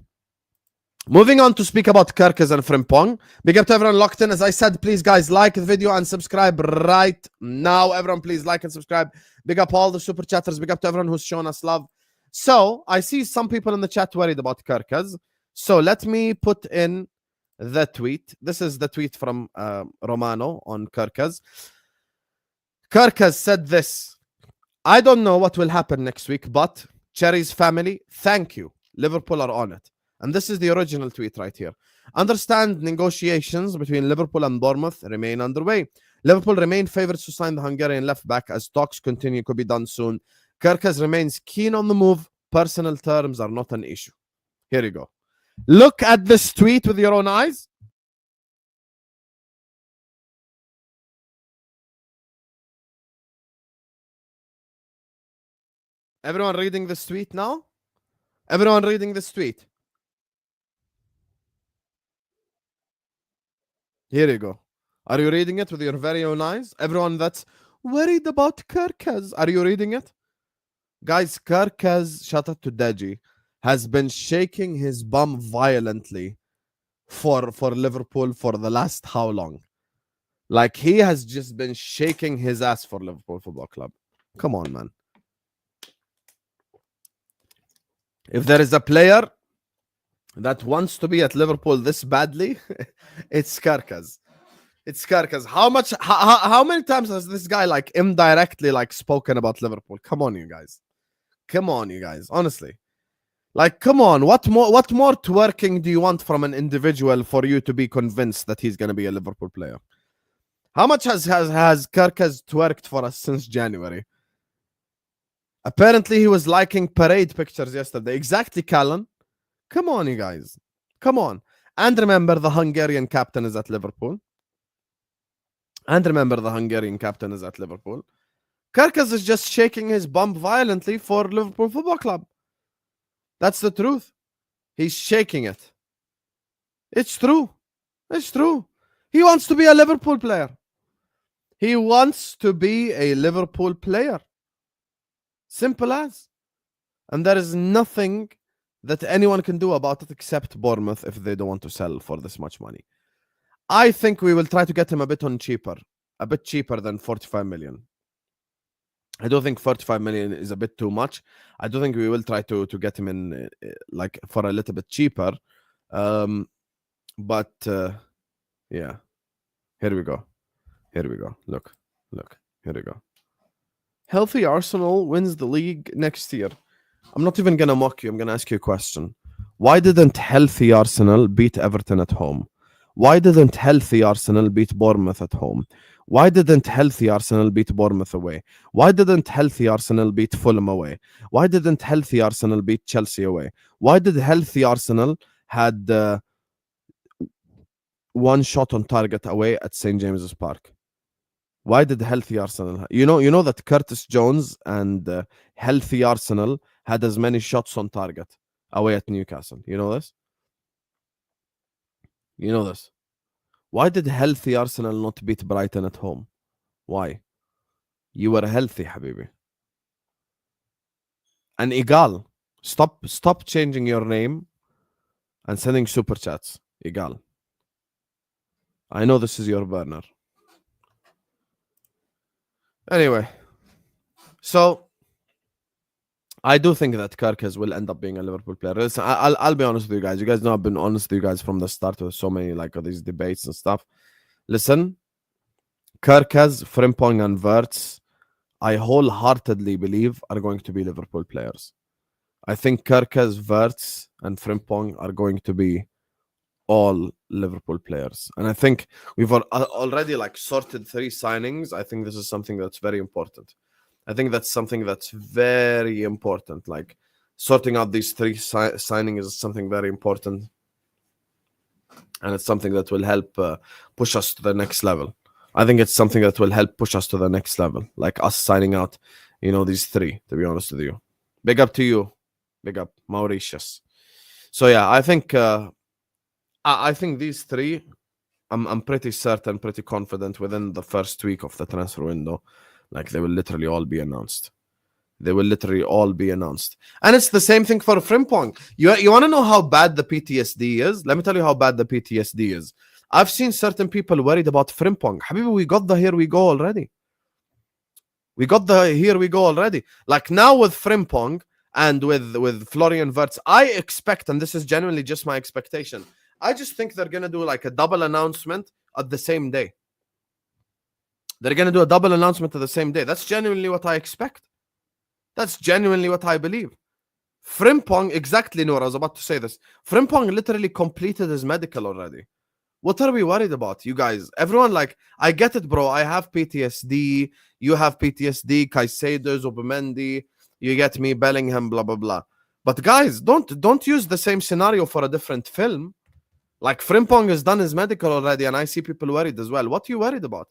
moving on to speak about Kerkez and Frimpong. Big up to everyone locked in. As I said, please, guys, like the video and subscribe right now. Everyone, please like and subscribe. Big up all the super chatters. Big up to everyone who's shown us love. So, I see some people in the chat worried about Kerkez. So, let me put in the tweet. This is the tweet from Romano on Kerkez. Kerkez said this: I don't know what will happen next week, but Cherry's family, thank you. Liverpool are on it. And this is the original tweet right here. Understand negotiations between Liverpool and Bournemouth remain underway. Liverpool remain favourites to sign the Hungarian left back as talks continue, could be done soon. Kerkez remains keen on the move. Personal terms are not an issue. Here you go. Look at this tweet with your own eyes. Everyone reading this tweet now? Everyone reading this tweet? Here you go. Are you reading it with your very own eyes? Everyone that's worried about Kerkez, are you reading it? Guys, Kerkez, shout out to Deji, has been shaking his bum violently for Liverpool for the last how long? Like, he has just been shaking his ass for Liverpool Football Club. Come on, man. If there is a player that wants to be at Liverpool this badly, it's Kerkez. It's Kerkez. How many times has this guy like indirectly like spoken about Liverpool? Come on, you guys. Come on, you guys. Honestly. Like, come on, what more twerking do you want from an individual for you to be convinced that he's going to be a Liverpool player? How much has Kerkez twerked for us since January? Apparently, he was liking parade pictures yesterday. Exactly, Callan. Come on, you guys. Come on. And remember, the Hungarian captain is at Liverpool. Kerkez is just shaking his bum violently for Liverpool Football Club. That's the truth. He's shaking it. It's true. It's true. He wants to be a Liverpool player. He wants to be a Liverpool player. Simple as. And there is nothing that anyone can do about it except Bournemouth if they don't want to sell for this much money. I think we will try to get him a bit cheaper than 45 million. I don't think 45 million is a bit too much. I don't think we will try to get him in like for a little bit cheaper. But yeah. Here we go. Look. Here we go. Healthy Arsenal wins the league next year. I'm not even going to mock you. I'm going to ask you a question. Why didn't healthy Arsenal beat Everton at home? Why didn't healthy Arsenal beat Bournemouth at home? Why didn't healthy Arsenal beat Bournemouth away? Why didn't healthy Arsenal beat Fulham away? Why didn't healthy Arsenal beat Chelsea away? Why did healthy Arsenal had one shot on target away at St. James's Park? Why did healthy Arsenal? You know that Curtis Jones and healthy Arsenal had as many shots on target away at Newcastle. You know this? You know this. Why did healthy Arsenal not beat Brighton at home? Why? You were healthy, Habibi. And Igal, stop changing your name and sending super chats. Igal. I know this is your burner. Anyway, so I do think that Kerkez will end up being a Liverpool player. Listen, I'll be honest with you guys. You guys know I've been honest with you guys from the start with so many like these debates and stuff. Listen, Kerkez, Frimpong, and Wirtz, I wholeheartedly believe are going to be Liverpool players. I think Kerkez, Wirtz, and Frimpong are going to be all Liverpool players. And I think we've already like sorted 3 signings. I think this is something that's very important. I think that's something that's very important. Like sorting out these 3 signings is something very important. And it's something that will help push us to the next level. I think it's something that will help push us to the next level. Like us signing out, these 3, to be honest with you. Big up to you. Big up, Mauritius. So yeah, I think these 3, I'm pretty certain, pretty confident within the first week of the transfer window, like they will literally all be announced. They will literally all be announced. And it's the same thing for Frimpong. You want to know how bad the PTSD is? Let me tell you how bad the PTSD is. I've seen certain people worried about Frimpong. Habibi, we got the here we go already. We got the here we go already. Like now with Frimpong and with Florian Wirtz, I expect, and this is genuinely just my expectation, I just think they're going to do like a double announcement at the same day. They're going to do a double announcement at the same day. That's genuinely what I expect. That's genuinely what I believe. Frimpong, exactly, Noor, I was about to say this. Frimpong literally completed his medical already. What are we worried about, you guys? Everyone, like, I get it, bro. I have PTSD. You have PTSD. Caicedo, Zubimendi. You get me, Bellingham, blah, blah, blah. But guys, don't use the same scenario for a different film. Like, Frimpong has done his medical already, and I see people worried as well. What are you worried about?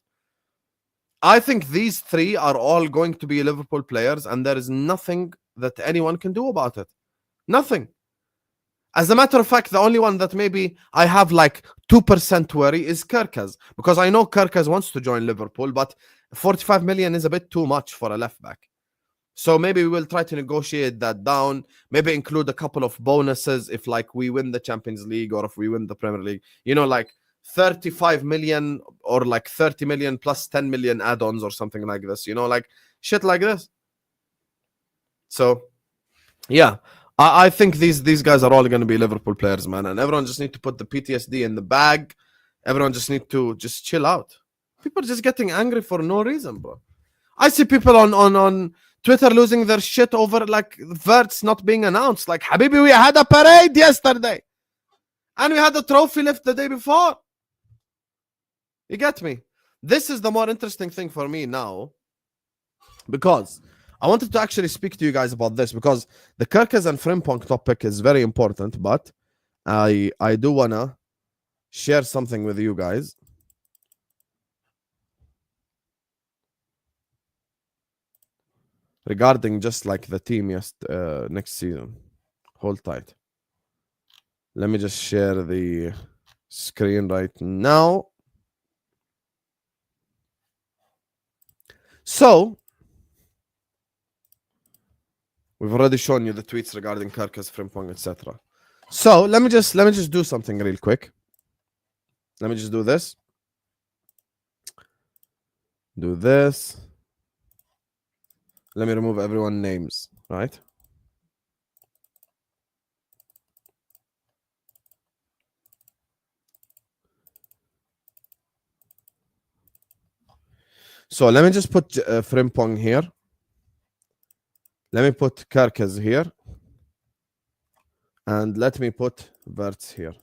I think these 3 are all going to be Liverpool players, and there is nothing that anyone can do about it. Nothing. As a matter of fact, the only one that maybe I have like 2% worry is Kerkez, because I know Kerkez wants to join Liverpool, but 45 million is a bit too much for a left back. So maybe we will try to negotiate that down, maybe include a couple of bonuses if like we win the Champions League or if we win the Premier League. Like 35 million or like 30 million plus 10 million add-ons or something like this, like shit like this. So, yeah. I think these guys are all going to be Liverpool players, man. And everyone just need to put the PTSD in the bag. Everyone just need to just chill out. People are just getting angry for no reason, bro. I see people on Twitter losing their shit over like Wirtz not being announced. Like, Habibi, we had a parade yesterday. And we had a trophy lift the day before. You get me? This is the more interesting thing for me now. Because I wanted to actually speak to you guys about this, because the Kerkez and Frimpong topic is very important, but I do want to share something with you guys. Regarding just like the team next season. Hold tight. Let me just share the screen right now. So, we've already shown you the tweets regarding Kerkez, Frimpong, etc. So let me just do something real quick. Let me just do this. Do this. Let me remove everyone's names, right? So let me just put Frimpong here. Let me put Kerkez here. And let me put Wirtz here.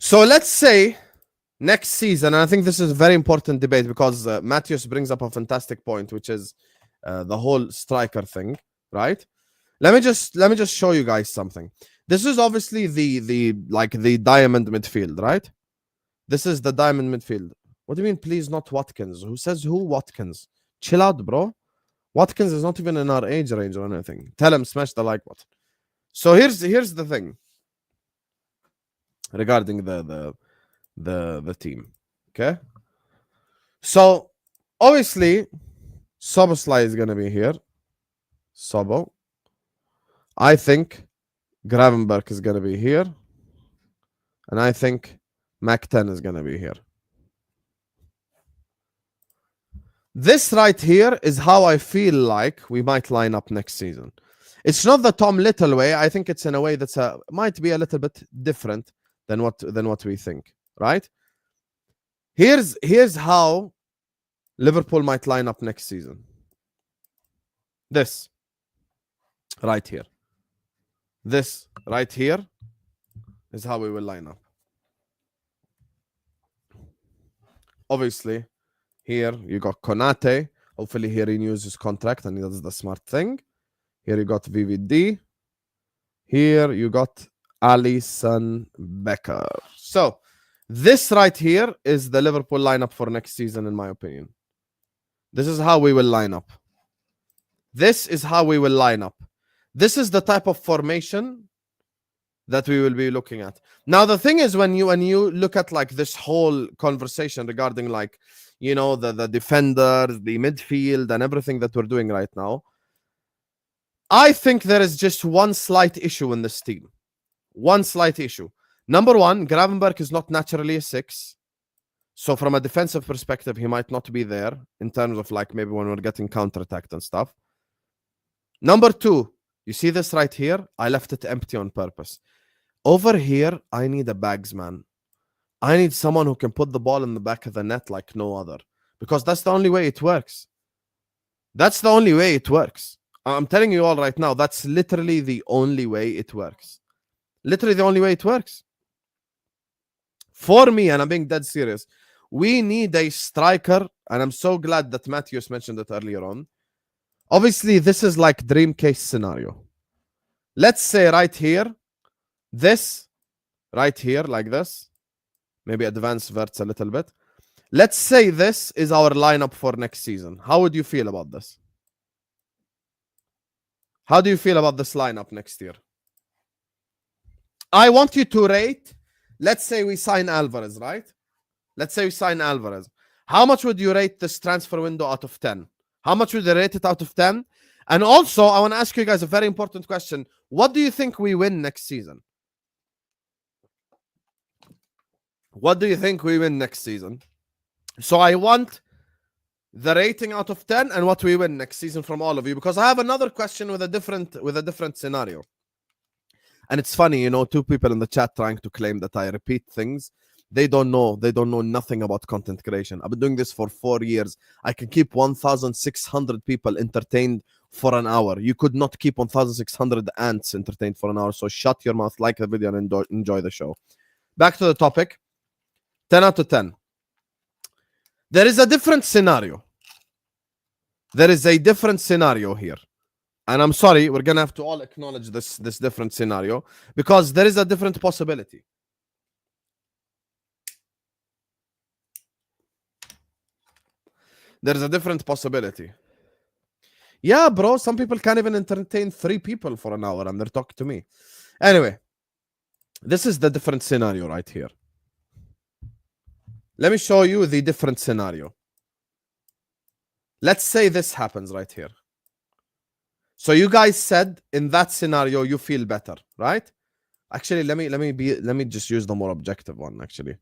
So let's say next season, and I think this is a very important debate because Matthias brings up a fantastic point, which is the whole striker thing, right? Let me just show you guys something. This is obviously the diamond midfield, right? This is the diamond midfield. What do you mean, please, not Watkins? Who says who? Watkins? Chill out, bro. Watkins is not even in our age range or anything. Tell him smash the like button. So here's the thing regarding the team. Okay. So obviously Soboslai is gonna be here. Sobo. I think Gravenberg is gonna be here. And I think Mac 10 is gonna be here. This right here is how I feel like we might line up next season. It's not the Tom Little way. I think it's in a way that's might be a little bit different than what we think, right? Here's how Liverpool might line up next season. This right here. This right here is how we will line up. Obviously, here you got Konate. Hopefully he renews his contract and he does the smart thing. Here you got VVD. Here you got Alisson Becker. So this right here is the Liverpool lineup for next season, in my opinion. This is how we will line up. This is how we will line up. This is the type of formation that we will be looking at. Now, the thing is, when you look at like this whole conversation regarding like, you know, the defenders, the midfield, and everything that we're doing right now, I think there is just one slight issue in this team. One slight issue. Number one, Gravenberg is not naturally a 6. So from a defensive perspective, he might not be there in terms of like maybe when we're getting counterattacked and stuff. Number two, you see this right here? I left it empty on purpose. Over here, I need a bagsman. I need someone who can put the ball in the back of the net like no other. Because that's the only way it works. That's the only way it works. I'm telling you all right now, that's literally the only way it works. Literally the only way it works. For me, and I'm being dead serious, we need a striker, and I'm so glad that Matthias mentioned it earlier on. Obviously, this is like dream case scenario. Let's say right here, this, right here, like this. Maybe advance Wirtz a little bit. Let's say this is our lineup for next season. How would you feel about this? How do you feel about this lineup next year? I want you to rate. Let's say we sign Alvarez, right? Let's say we sign Alvarez. How much would you rate this transfer window out of 10? How much would you rate it out of 10? And also, I want to ask you guys a very important question. What do you think we win next season? What do you think we win next season? So I want the rating out of 10 and what we win next season from all of you, because I have another question with a different scenario. And it's funny, you know, two people in the chat trying to claim that I repeat things. They don't know nothing about content creation. I've been doing this for 4 years. I can keep 1,600 people entertained for an hour. You could not keep 1,600 ants entertained for an hour. So shut your mouth, like the video, and enjoy the show. Back to the topic. 10 out of 10. There is a different scenario. There is a different scenario here. And I'm sorry, we're going to have to all acknowledge this different scenario because there is a different possibility. There's a different possibility. Yeah, bro, some people can't even entertain 3 people for an hour and they're talking to me. Anyway, this is the different scenario right here. Let me show you the different scenario. Let's say this happens right here. So you guys said in that scenario you feel better, right? Actually, let me just use the more objective one, actually.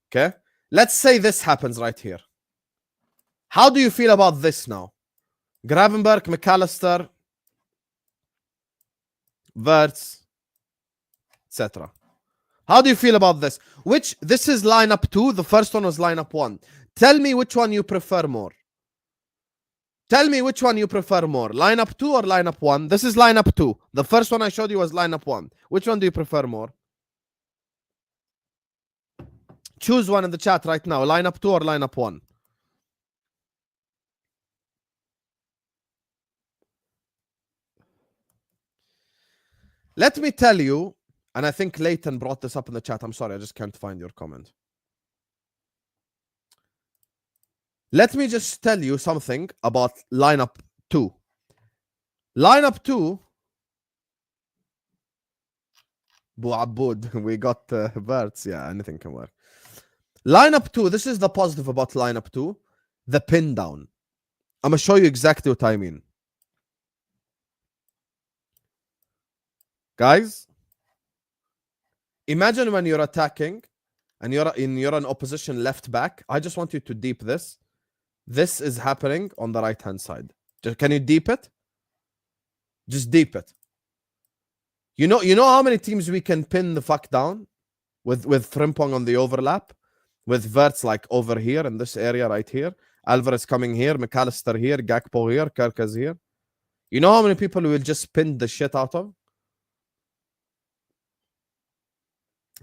Okay? Let's say this happens right here. How do you feel about this now? Gravenberg, McAllister, Wirtz, etc. How do you feel about this? This is lineup 2. The first one was lineup 1. Tell me which one you prefer more. Tell me which one you prefer more. Lineup 2 or lineup 1? This is lineup 2. The first one I showed you was lineup 1. Which one do you prefer more? Choose one in the chat right now. Lineup 2 or lineup 1? Let me tell you, and I think Leighton brought this up in the chat. I'm sorry, I just can't find your comment. Let me just tell you something about lineup 2. Lineup 2, Bu Aboud, we got Wirtz. Yeah, anything can work. Lineup 2, this is the positive about lineup 2. The pin down. I'm going to show you exactly what I mean. Guys, imagine when you're attacking and you're an opposition left back. I just want you to deep this. This is happening on the right hand side. Can you deep it? Just deep it. You know how many teams we can pin the fuck down with Frimpong on the overlap, with Wirtz like over here in this area right here, Alvarez coming here, McAllister here, Gakpo here, Kerkez here. You know how many people we will just pin the shit out of?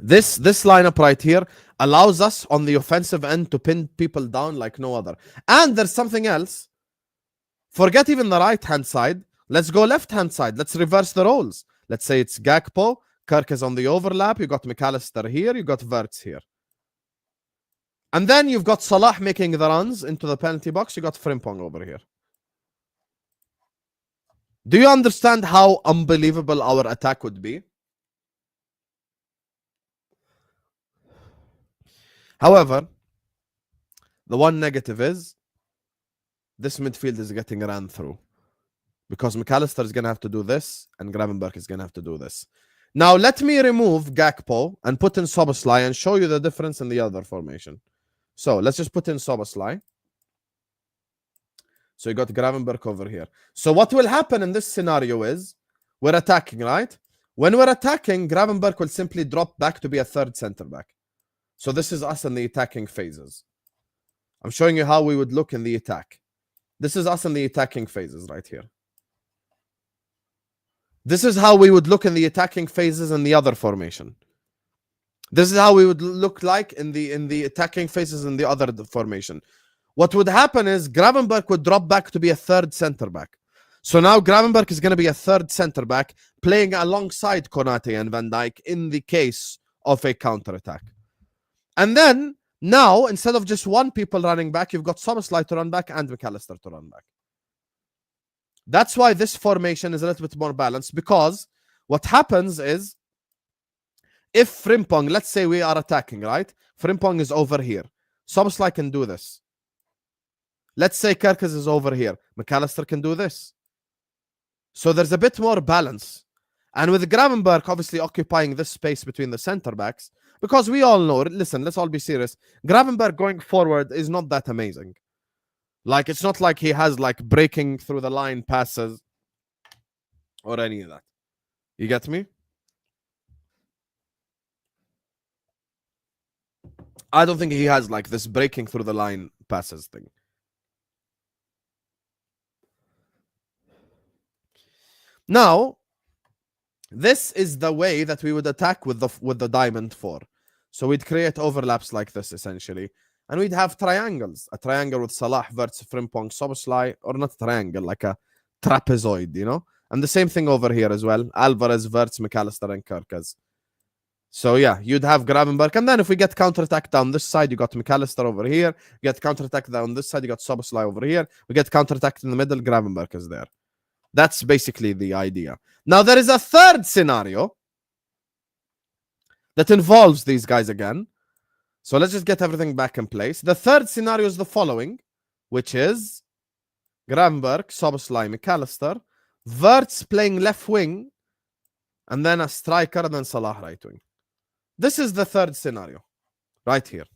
This lineup right here allows us on the offensive end to pin people down like no other. And there's something else. Forget even the right hand side. Let's go left hand side. Let's reverse the roles. Let's say it's Gakpo, Kerkez on the overlap. You got McAllister here. You got Wirtz here. And then you've got Salah making the runs into the penalty box. You got Frimpong over here. Do you understand how unbelievable our attack would be? However, the one negative is this midfield is getting ran through. Because McAllister is going to have to do this, and Gravenberch is going to have to do this. Now, let me remove Gakpo and put in Szoboszlai and show you the difference in the other formation. So, let's just put in Szoboszlai. So, you got Gravenberch over here. So, what will happen in this scenario is, we're attacking, right? When we're attacking, Gravenberch will simply drop back to be a third centre-back. So, this is us in the attacking phases. I'm showing you how we would look in the attack. This is us in the attacking phases right here. This is how we would look in the attacking phases in the other formation. This is how we would look like in the attacking phases in the other formation. What would happen is Gravenberch would drop back to be a third centre-back. So now Gravenberch is going to be a third centre-back playing alongside Konate and Van Dijk in the case of a counter-attack. And then, now, instead of just one people running back, you've got Szoboszlai to run back and McAllister to run back. That's why this formation is a little bit more balanced, because what happens is, if Frimpong, let's say we are attacking, right? Frimpong is over here. Szoboszlai can do this. Let's say Kerkez is over here. McAllister can do this. So there's a bit more balance. And with Gravenberch obviously occupying this space between the centre-backs, because we all know, listen, let's all be serious, Gravenberch going forward is not that amazing. Like, it's not like he has, like, breaking through the line passes or any of that. You get me? I don't think he has, like, this breaking through the line passes thing. Now, this is the way that we would attack with the Diamond 4. So we'd create overlaps like this, essentially. And we'd have triangles. A triangle with Salah, Wirtz, Frimpong, Szoboszlai, or not a triangle, like a trapezoid, you know? And the same thing over here as well. Alvarez, Wirtz, McAllister, and Kerkez. So yeah, you'd have Gravenberch. And then if we get counterattack down this side, you got McAllister over here. You get counterattack down this side, you got Szoboszlai over here. We get counterattack in the middle, Gravenberch is there. That's basically the idea. Now, there is a third scenario that involves these guys again. So let's just get everything back in place. The third scenario is the following, which is Gravenberch, Szoboszlai, McAllister, Wirtz playing left wing, and then a striker, and then Salah right wing. This is the third scenario, right here.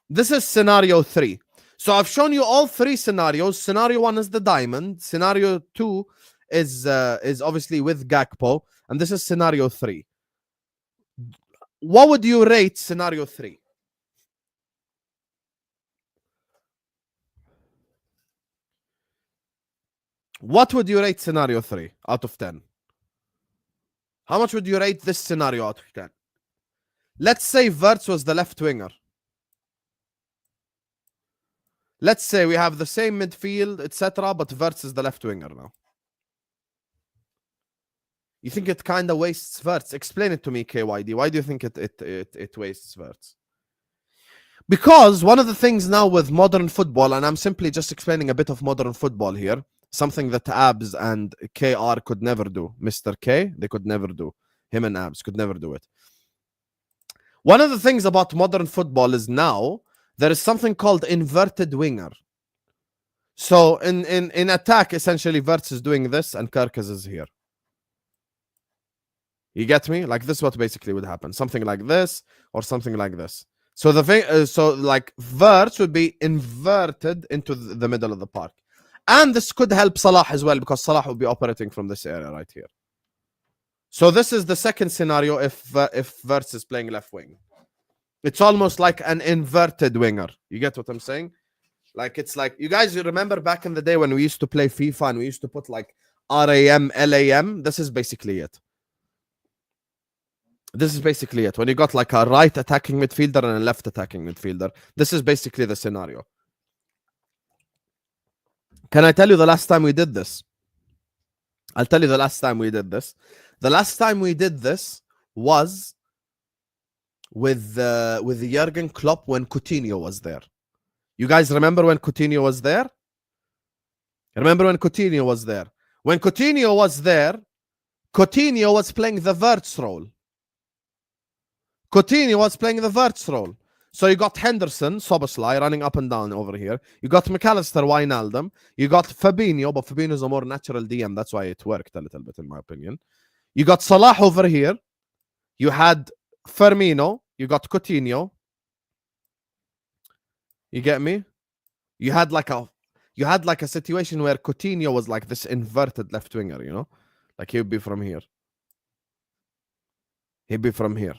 This is scenario 3. So I've shown you all 3 scenarios. Scenario 1 is the diamond. Scenario 2 is obviously with Gakpo, and this is scenario 3. What would you rate scenario 3? What would you rate scenario 3 out of 10? How much would you rate this scenario out of 10? let's say Wirtz was the left winger. Let's say we have the same midfield, etc., but Wirtz is the left winger now. You think it kind of wastes Wirtz? Explain it to me, KYD. Why do you think it wastes Wirtz? Because one of the things now with modern football, and I'm simply just explaining a bit of modern football here, something that Abs and KR could never do. Mr. K, they could never do. Him and Abs could never do it. One of the things about modern football is now there is something called inverted winger. So in attack, essentially, Wirtz is doing this and Kerkez is here. You get me? Like this is what basically would happen. Something like this or something like this. So the thing, so like Wirtz would be inverted into the middle of the park. And this could help Salah as well because Salah will be operating from this area right here. So this is the second scenario if Wirtz is playing left wing. It's almost like an inverted winger. You get what I'm saying? Like it's like, you guys remember back in the day when we used to play FIFA and we used to put like RAM, LAM? This is basically it. This is basically it. When you got like a right attacking midfielder and a left attacking midfielder, this is basically the scenario. Can I tell you the last time we did this? I'll tell you the last time we did this. The last time we did this was with Jurgen Klopp when Coutinho was there. You guys remember when Coutinho was there? Remember when Coutinho was there? When Coutinho was there, Coutinho was playing the Wirtz role. Coutinho was playing the Wirtz role. So you got Henderson, Szoboszlai running up and down over here. You got McAllister, Wijnaldum. You got Fabinho, but Fabinho is a more natural DM. That's why it worked a little bit, in my opinion. You got Salah over here. You had Firmino. You got Coutinho. You get me? You had like a situation where Coutinho was like this inverted left winger, you know? Like he would be from here. He'd be from here.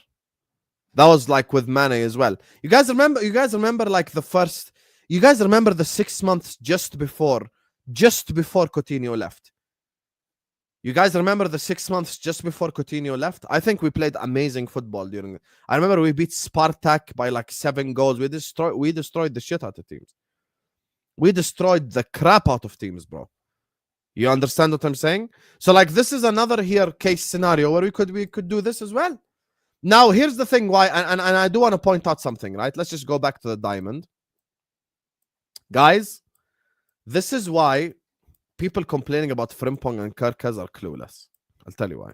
That was like with Mane as well. You guys remember like the first, you guys remember the 6 months just before Coutinho left. You guys remember the 6 months just before Coutinho left? I think we played amazing football during. I remember we beat Spartak by like 7 goals. We destroyed the shit out of teams. We destroyed the crap out of teams, bro. You understand what I'm saying? So like this is another here case scenario where we could do this as well. Now here's the thing why, and I do want to point out something, right? Let's just go back to the diamond. Guys, this is why people complaining about Frimpong and Kerkez are clueless. I'll tell you why.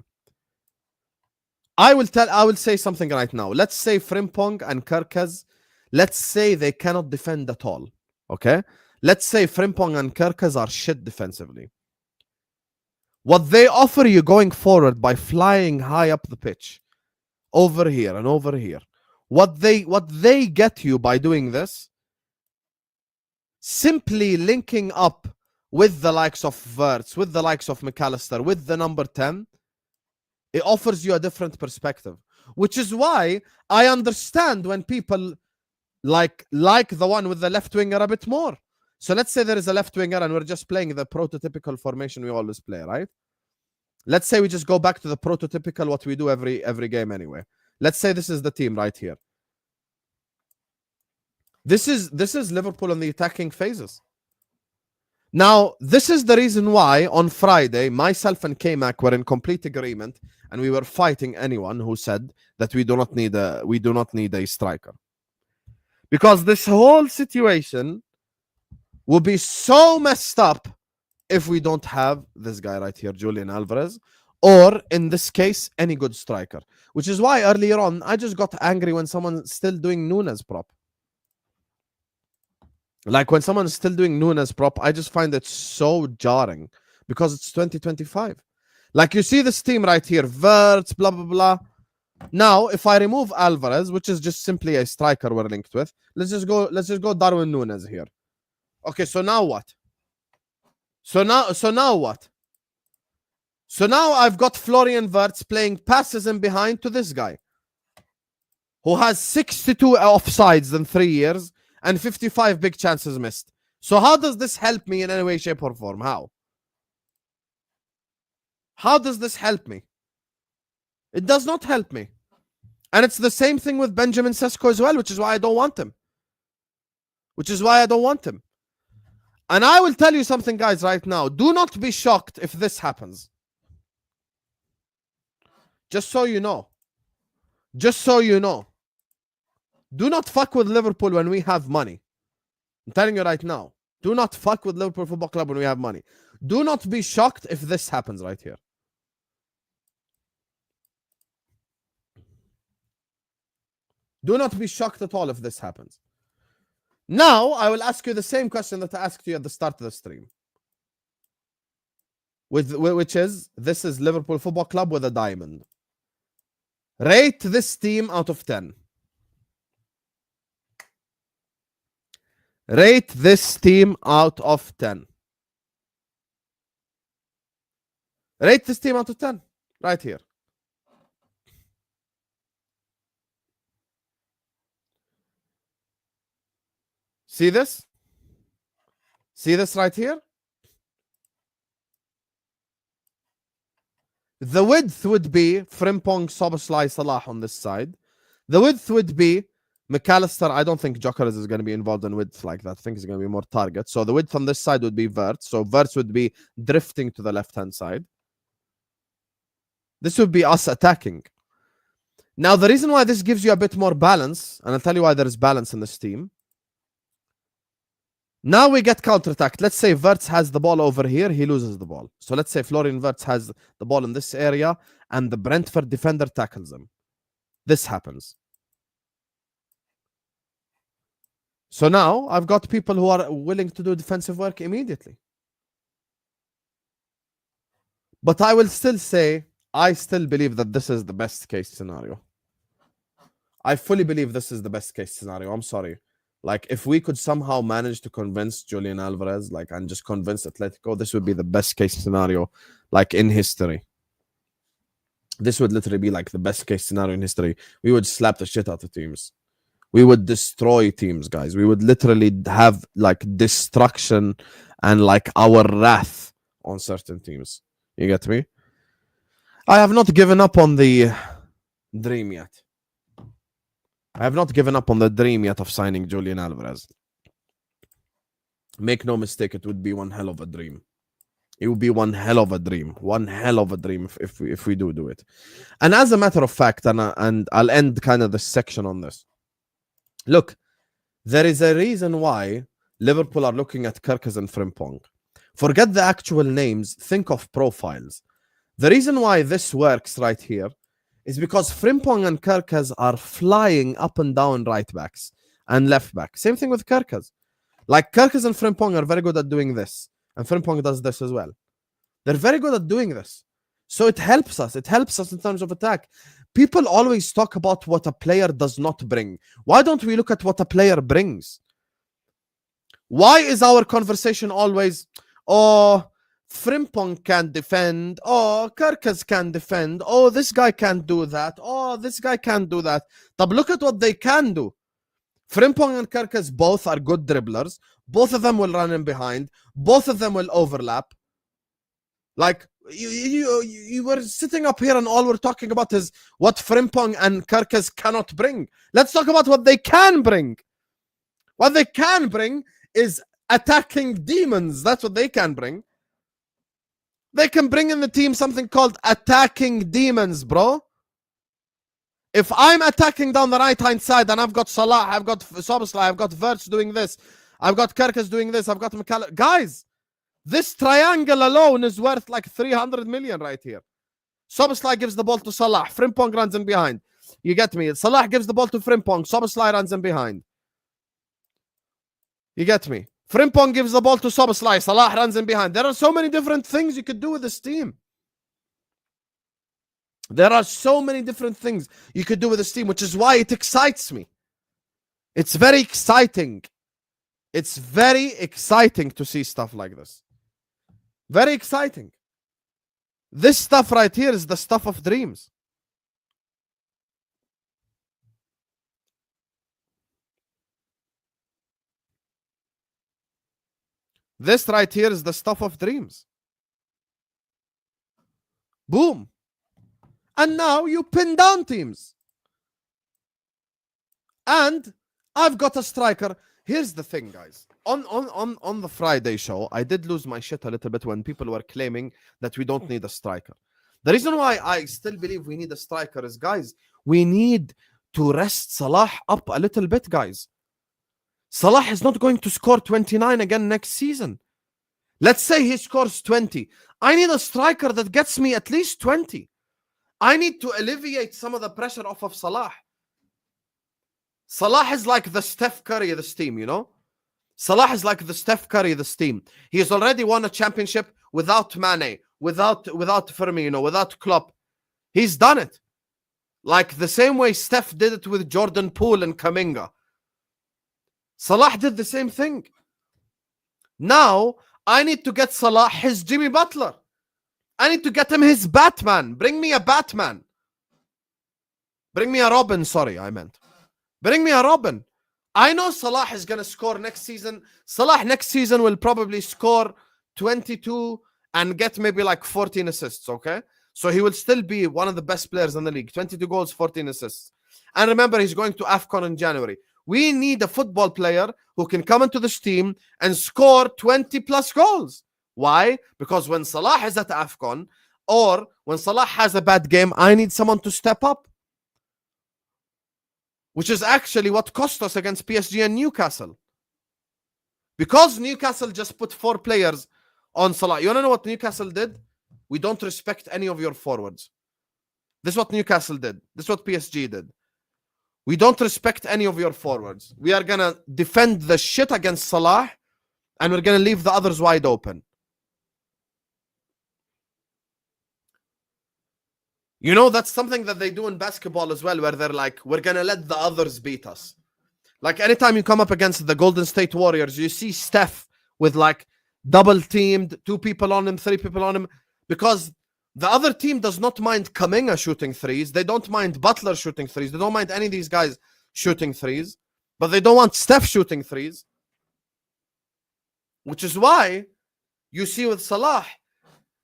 I will say something right now. Let's say Frimpong and Kerkez, let's say they cannot defend at all. Okay? Let's say Frimpong and Kerkez are shit defensively. What they offer you going forward by flying high up the pitch, over here and over here, what they get you by doing this, simply linking up with the likes of Wirtz, with the likes of McAllister, with the number 10, it offers you a different perspective. Which is why I understand when people like the one with the left winger a bit more. So let's say there is a left winger and we're just playing the prototypical formation we always play, right? Let's say we just go back to the prototypical what we do every game anyway. Let's say this is the team right here. This is Liverpool on the attacking phases. Now, this is the reason why on Friday, myself and K-Mac were in complete agreement and we were fighting anyone who said that we do not need a striker. Because this whole situation will be so messed up if we don't have this guy right here, Julian Alvarez, or in this case, any good striker. Which is why earlier on, I just got angry when someone's still doing Nunez prop. Like when someone's still doing Nunez prop, I just find it so jarring because it's 2025. Like you see this team right here, Wirtz, blah, blah, blah. Now, if I remove Alvarez, which is just simply a striker we're linked with, let's just go Darwin Nunez here. Okay, so now what? So now what? So now I've got Florian Wirtz playing passes in behind to this guy who has 62 offsides in 3 years and 55 big chances missed. So how does this help me in any way, shape, or form? How? How does this help me? It does not help me. And it's the same thing with Benjamin Sesko as well, which is why I don't want him. And I will tell you something, guys, right now. Do not be shocked if this happens. Just so you know. Do not fuck with Liverpool when we have money. I'm telling you right now. Do not fuck with Liverpool Football Club when we have money. Do not be shocked if this happens right here. Do not be shocked at all if this happens. Now, I will ask you the same question that I asked you at the start of the stream. Which is, this is Liverpool Football Club with a diamond. Rate this team out of 10. Rate this team out of 10. Rate this team out of 10. Right here. See this? See this right here? The width would be Frimpong, Szoboszlai, Salah on this side. The width would be McAllister. I don't think Gyökeres is going to be involved in width like that. I think he's going to be more target. So the width on this side would be Wirtz. So Wirtz would be drifting to the left-hand side. This would be us attacking. Now, the reason why this gives you a bit more balance, and I'll tell you why there is balance in this team. Now we get counter-attacked. Let's say Wirtz has the ball over here. He loses the ball. So let's say Florian Wirtz has the ball in this area and the Brentford defender tackles him. This happens. So now I've got people who are willing to do defensive work immediately. But I will still say, I still believe that this is the best case scenario. I fully believe this is the best case scenario. I'm sorry. Like, if we could somehow manage to convince Julian Alvarez, like, and just convince Atletico, this would be the best case scenario, like, in history. This would literally be, like, the best case scenario in history. We would slap the shit out of teams. We would destroy teams, guys. We would literally have, like, destruction and, like, our wrath on certain teams. You get me? I have not given up on the dream yet. I have not given up on the dream yet of signing Julian Alvarez. Make no mistake, it would be one hell of a dream. It would be one hell of a dream. One hell of a dream if we do it. And as a matter of fact, and I'll end kind of this section on this. Look, there is a reason why Liverpool are looking at Kerkez and Frimpong. Forget the actual names. Think of profiles. The reason why this works right here is because Frimpong and Kerkez are flying up and down right backs and left back. Same thing with Kerkez. Like, Kerkez and Frimpong are very good at doing this. And Frimpong does this as well. They're very good at doing this. So it helps us. It helps us in terms of attack. People always talk about what a player does not bring. Why don't we look at what a player brings? Why is our conversation always, oh, Frimpong can't defend. Oh, Kerkez can defend. Oh, this guy can't do that. Oh, this guy can't do that. But look at what they can do. Frimpong and Kerkez both are good dribblers. Both of them will run in behind. Both of them will overlap. Like, you were sitting up here and all we're talking about is what Frimpong and Kerkez cannot bring. Let's talk about what they can bring. What they can bring is attacking demons. That's what they can bring. They can bring in the team something called attacking demons, bro. If I'm attacking down the right-hand side and I've got Salah, I've got Szoboszlai, I've got Wirtz doing this, I've got Kerkez doing this, I've got McAllister. Guys, this triangle alone is worth like 300 million right here. Szoboszlai gives the ball to Salah. Frimpong runs in behind. You get me? Salah gives the ball to Frimpong. Szoboszlai runs in behind. You get me? Frimpong gives the ball to Szoboszlai. Salah runs in behind. There are so many different things you could do with this team. There are so many different things you could do with this team, which is why it excites me. It's very exciting. It's very exciting to see stuff like this. Very exciting. This stuff right here is the stuff of dreams. This right here is the stuff of dreams. Boom. And now you pin down teams. And I've got a striker. Here's the thing, guys. On the Friday show, I did lose my shit a little bit when people were claiming that we don't need a striker. The reason why I still believe we need a striker is, guys, we need to rest Salah up a little bit, guys. Salah is not going to score 29 again next season. Let's say he scores 20. I need a striker that gets me at least 20. I need to alleviate some of the pressure off of Salah. Salah is like the Steph Curry of this team, you know? Salah is like the Steph Curry of this team. He has already won a championship without Mane, without Firmino, without Klopp. He's done it. Like the same way Steph did it with Jordan Poole and Kuminga. Salah did the same thing. Now, I need to get Salah his Jimmy Butler. I need to get him his Batman. Bring me a Batman. Bring me a Robin, sorry, I meant. Bring me a Robin. I know Salah is going to score next season. Salah next season will probably score 22 and get maybe like 14 assists, okay? So he will still be one of the best players in the league. 22 goals, 14 assists. And remember, he's going to AFCON in January. We need a football player who can come into this team and score 20 plus goals. Why? Because when Salah is at AFCON or when Salah has a bad game, I need someone to step up. Which is actually what cost us against PSG and Newcastle. Because Newcastle just put 4 players on Salah. You want to know what Newcastle did? We don't respect any of your forwards. This is what Newcastle did. This is what PSG did. We don't respect any of your forwards. We are going to defend the shit against Salah and we're going to leave the others wide open. You know, that's something that they do in basketball as well, where they're like, we're going to let the others beat us. Like anytime you come up against the Golden State Warriors, you see Steph with like double teamed, 2 people on him, 3 people on him, because the other team does not mind Kuminga shooting threes. They don't mind Butler shooting threes. They don't mind any of these guys shooting threes, but they don't want Steph shooting threes. Which is why you see with Salah,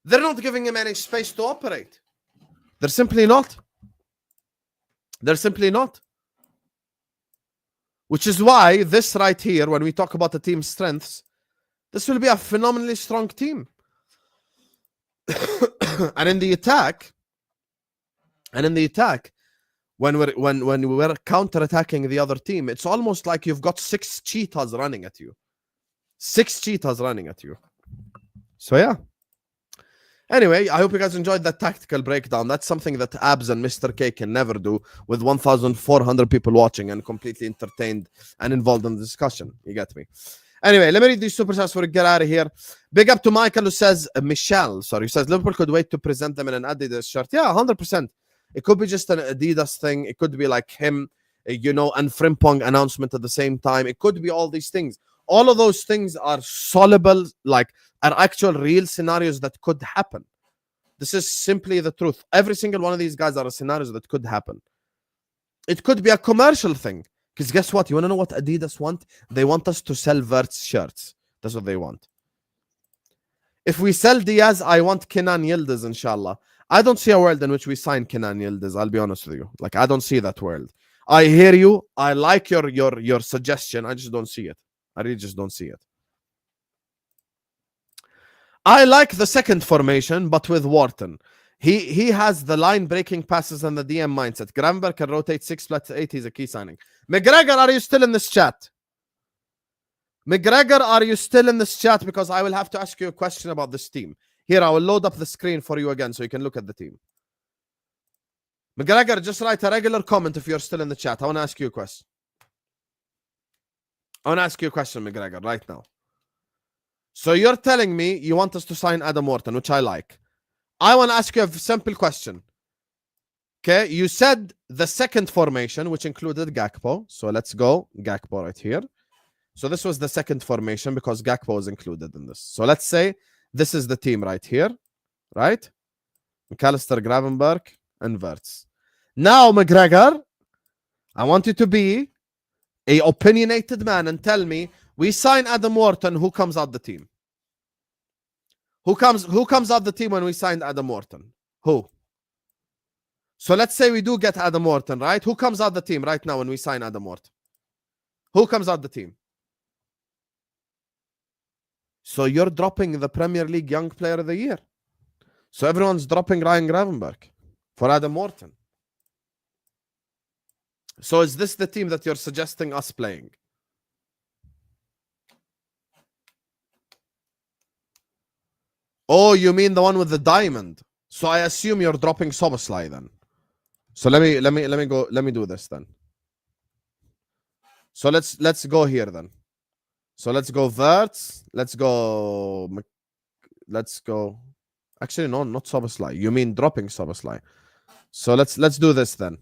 they're not giving him any space to operate. They're simply not. They're simply not. Which is why this right here, when we talk about the team's strengths, this will be a phenomenally strong team. And in the attack, when we're counter-attacking the other team, it's almost like you've got 6 cheetahs running at you. 6 cheetahs running at you. So yeah. Anyway, I hope you guys enjoyed that tactical breakdown. That's something that Abs and Mr. K can never do with 1,400 people watching and completely entertained and involved in the discussion. You get me? Anyway, let me read these super chats before we get out of here. Big up to Michael who says, who says Liverpool could wait to present them in an Adidas shirt. Yeah, 100%. It could be just an Adidas thing. It could be like him, you know, and Frimpong announcement at the same time. It could be all these things. All of those things are soluble, like are actual real scenarios that could happen. This is simply the truth. Every single one of these guys are scenarios that could happen. It could be a commercial thing. Because guess what? You want to know what Adidas want? They want us to sell Wirtz shirts. That's what they want. If we sell Diaz, I want Kenan Yildiz, inshallah. I don't see a world in which we sign Kenan Yildiz. I'll be honest with you. Like, I don't see that world. I hear you. I like your suggestion. I just don't see it. I really just don't see it. I like the second formation, but with Wharton. He has the line-breaking passes and the DM mindset. Gravenberg can rotate 6+8. He's a key signing. McGregor, are you still in this chat? McGregor, are you still in this chat? Because I will have to ask you a question about this team. Here, I will load up the screen for you again so you can look at the team. McGregor, just write a regular comment if you're still in the chat. I want to ask you a question. I want to ask you a question, McGregor, right now. So you're telling me you want us to sign Adam Wharton, which I like. I want to ask you a simple question. Okay, you said the second formation, which included Gakpo. So let's go. Gakpo right here. So this was the second formation because Gakpo was included in this. So let's say this is the team right here. Right? McAllister, Gravenberg, and Wirtz. Now, McGregor, I want you to be an opinionated man and tell me, we sign Adam Wharton, who comes out the team? Who comes out the team when we signed Adam Wharton? Who? So let's say we do get Adam Wharton, right? Who comes out the team right now when we sign Adam Wharton? Who comes out the team? So you're dropping the Premier League Young Player of the Year. So everyone's dropping Ryan Gravenberch for Adam Wharton. So is this the team that you're suggesting us playing? Oh, you mean the one with the diamond? So I assume you're dropping Soboslai then. So let me do this then. So let's go here then. So let's go Wirtz. Let's go. Actually, no, not Soboslai. You mean dropping Soboslai? So let's do this then.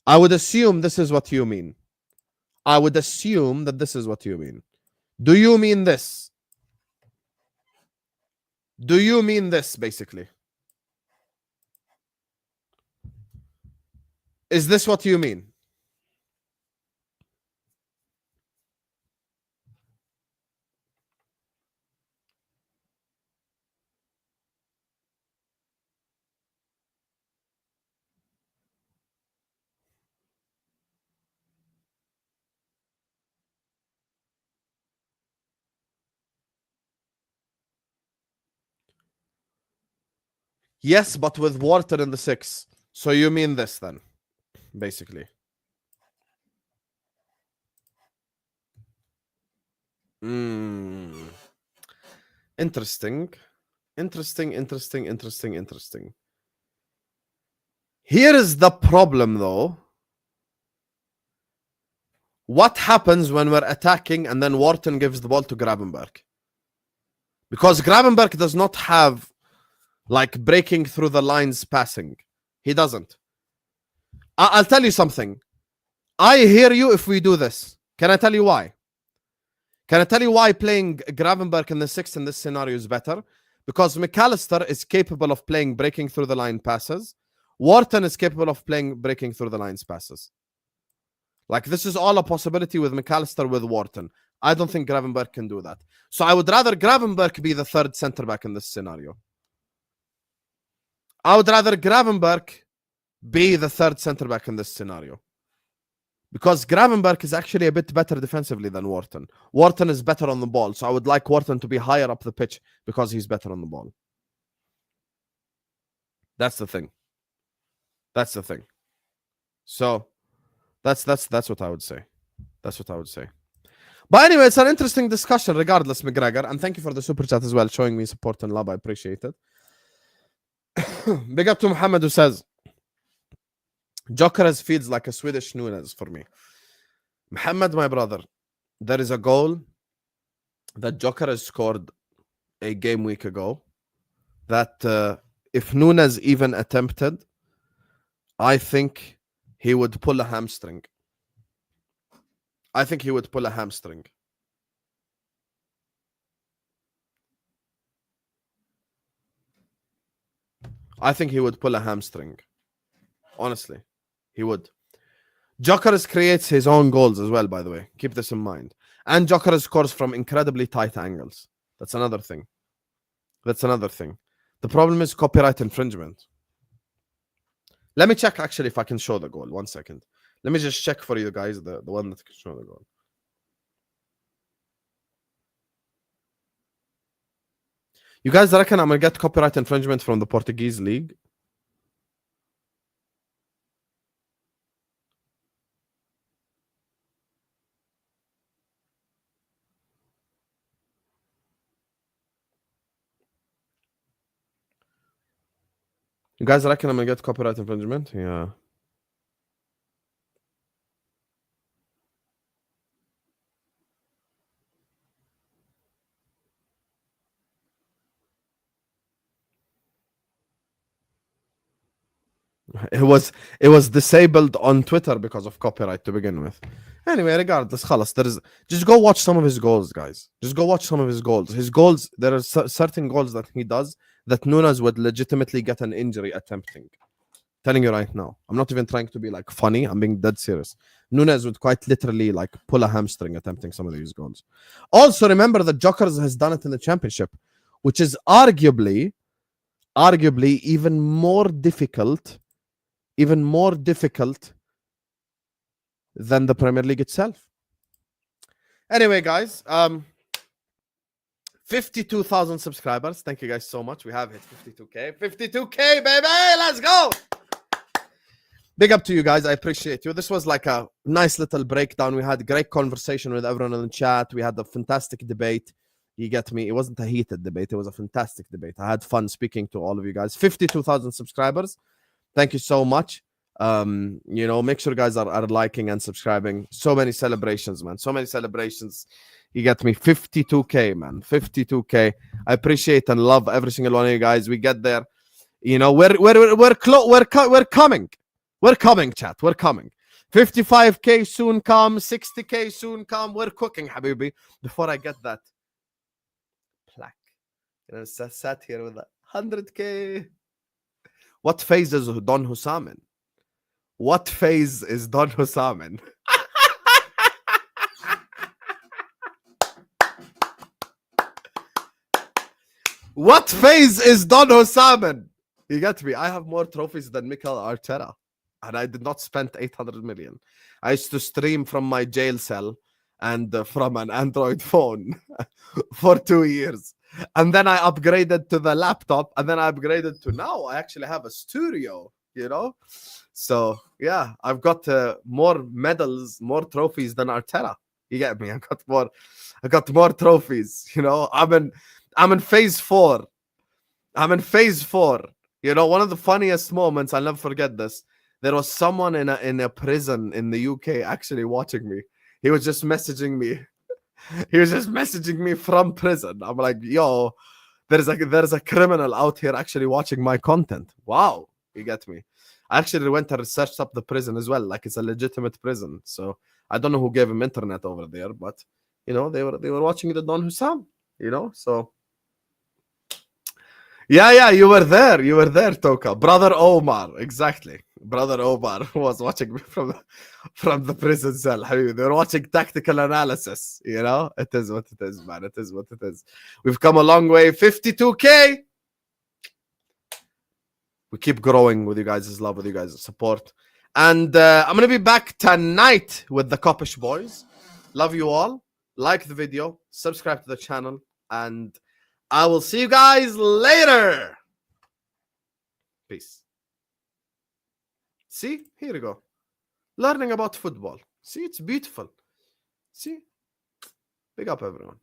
I would assume this is what you mean. I would assume that this is what you mean. Do you mean this? Do you mean this, basically? Is this what you mean? Yes, but with Wharton in the 6. So you mean this then, basically. Interesting. Here is the problem, though. What happens when we're attacking and then Wharton gives the ball to Gravenberch? Because Gravenberch does not have like breaking through the lines passing. He doesn't. I'll tell you something. I hear you if we do this. Can I tell you why? Can I tell you why playing Gravenberch in the 6 in this scenario is better? Because McAllister is capable of playing breaking through the line passes. Wharton is capable of playing breaking through the lines passes. Like, this is all a possibility with McAllister, with Wharton. I don't think Gravenberch can do that. So I would rather Gravenberch be the third centre-back in this scenario. I would rather Gravenberch be the third centre-back in this scenario. Because Gravenberch is actually a bit better defensively than Wharton. Wharton is better on the ball. So I would like Wharton to be higher up the pitch because he's better on the ball. That's the thing. That's the thing. So that's what I would say. That's what I would say. But anyway, it's an interesting discussion regardless, McGregor. And thank you for the super chat as well, showing me support and love. I appreciate it. Big up to Muhammad, who says, Gyökeres feels like a Swedish Nunez for me. Muhammad, my brother, there is a goal that Gyökeres scored a game week ago that if Nunez even attempted, I think he would pull a hamstring. I think he would pull a hamstring. I think he would pull a hamstring. Honestly, he would. Gyökeres creates his own goals as well, by the way. Keep this in mind. And Gyökeres scores from incredibly tight angles. That's another thing. That's another thing. The problem is copyright infringement. Let me check actually if I can show the goal. 1 second. Let me just check for you guys the one that can show the goal. You guys reckon I'm going to get copyright infringement from the Portuguese league? You guys reckon I'm going to get copyright infringement? Yeah. It was disabled on Twitter because of copyright to begin with. Anyway, regardless, خلاص, just go watch some of his goals, guys. Just go watch some of his goals. His goals, there are certain goals that he does that Nunez would legitimately get an injury attempting. Telling you right now. I'm not even trying to be like funny. I'm being dead serious. Nunez would quite literally like pull a hamstring attempting some of these goals. Also, remember that Gyökeres has done it in the championship, which is arguably even more difficult than the Premier League itself. Anyway, guys, 52,000 subscribers. Thank you guys so much. We have hit 52k. 52k, baby. Let's go. Big up to you guys. I appreciate you. This was like a nice little breakdown. We had a great conversation with everyone in the chat. We had a fantastic debate. You get me? It wasn't a heated debate. It was a fantastic debate. I had fun speaking to all of you guys. 52,000 subscribers. Thank you so much. You know, make sure you guys are liking and subscribing. So many celebrations, man. So many celebrations. You get me? 52k, man. 52k. I appreciate and love every single one of you guys. We get there. You know, we're coming. We're coming, chat. We're coming. 55k soon come. 60k soon come. We're cooking, habibi. Before I get that plaque, you know, sat here with that 100k. What phase is Don Hussam in? What phase is Don Hussam in? What phase is Don Hussam in? You get me? I have more trophies than Mikel Arteta. And I did not spend 800 million. I used to stream from my jail cell and from an Android phone for 2 years. And then I upgraded to the laptop. And then I upgraded to now I actually have a studio, you know? So, yeah, I've got more medals, more trophies than Arteta. You get me? I got more trophies, you know? I'm in phase 4. I'm in phase 4. You know, one of the funniest moments, I'll never forget this. There was someone in a prison in the UK actually watching me. He was just messaging me. He was just messaging me from prison. I'm like, yo, there's a criminal out here actually watching my content. Wow, you get me? I actually went and researched up the prison as well. Like it's a legitimate prison. So I don't know who gave him internet over there, but you know, they were watching the Don Hussam, you know, so. Yeah, you were there, Toka. Brother Omar, exactly. Brother Omar was watching me from the prison cell. They were watching tactical analysis, you know? It is what it is, man. It is what it is. We've come a long way. 52k. We keep growing with you guys' love, with you guys' support. And I'm going to be back tonight with the Coppish boys. Love you all. Like the video. Subscribe to the channel. And I will see you guys later. Peace. See, here we go. Learning about football. See, it's beautiful. See, big up everyone.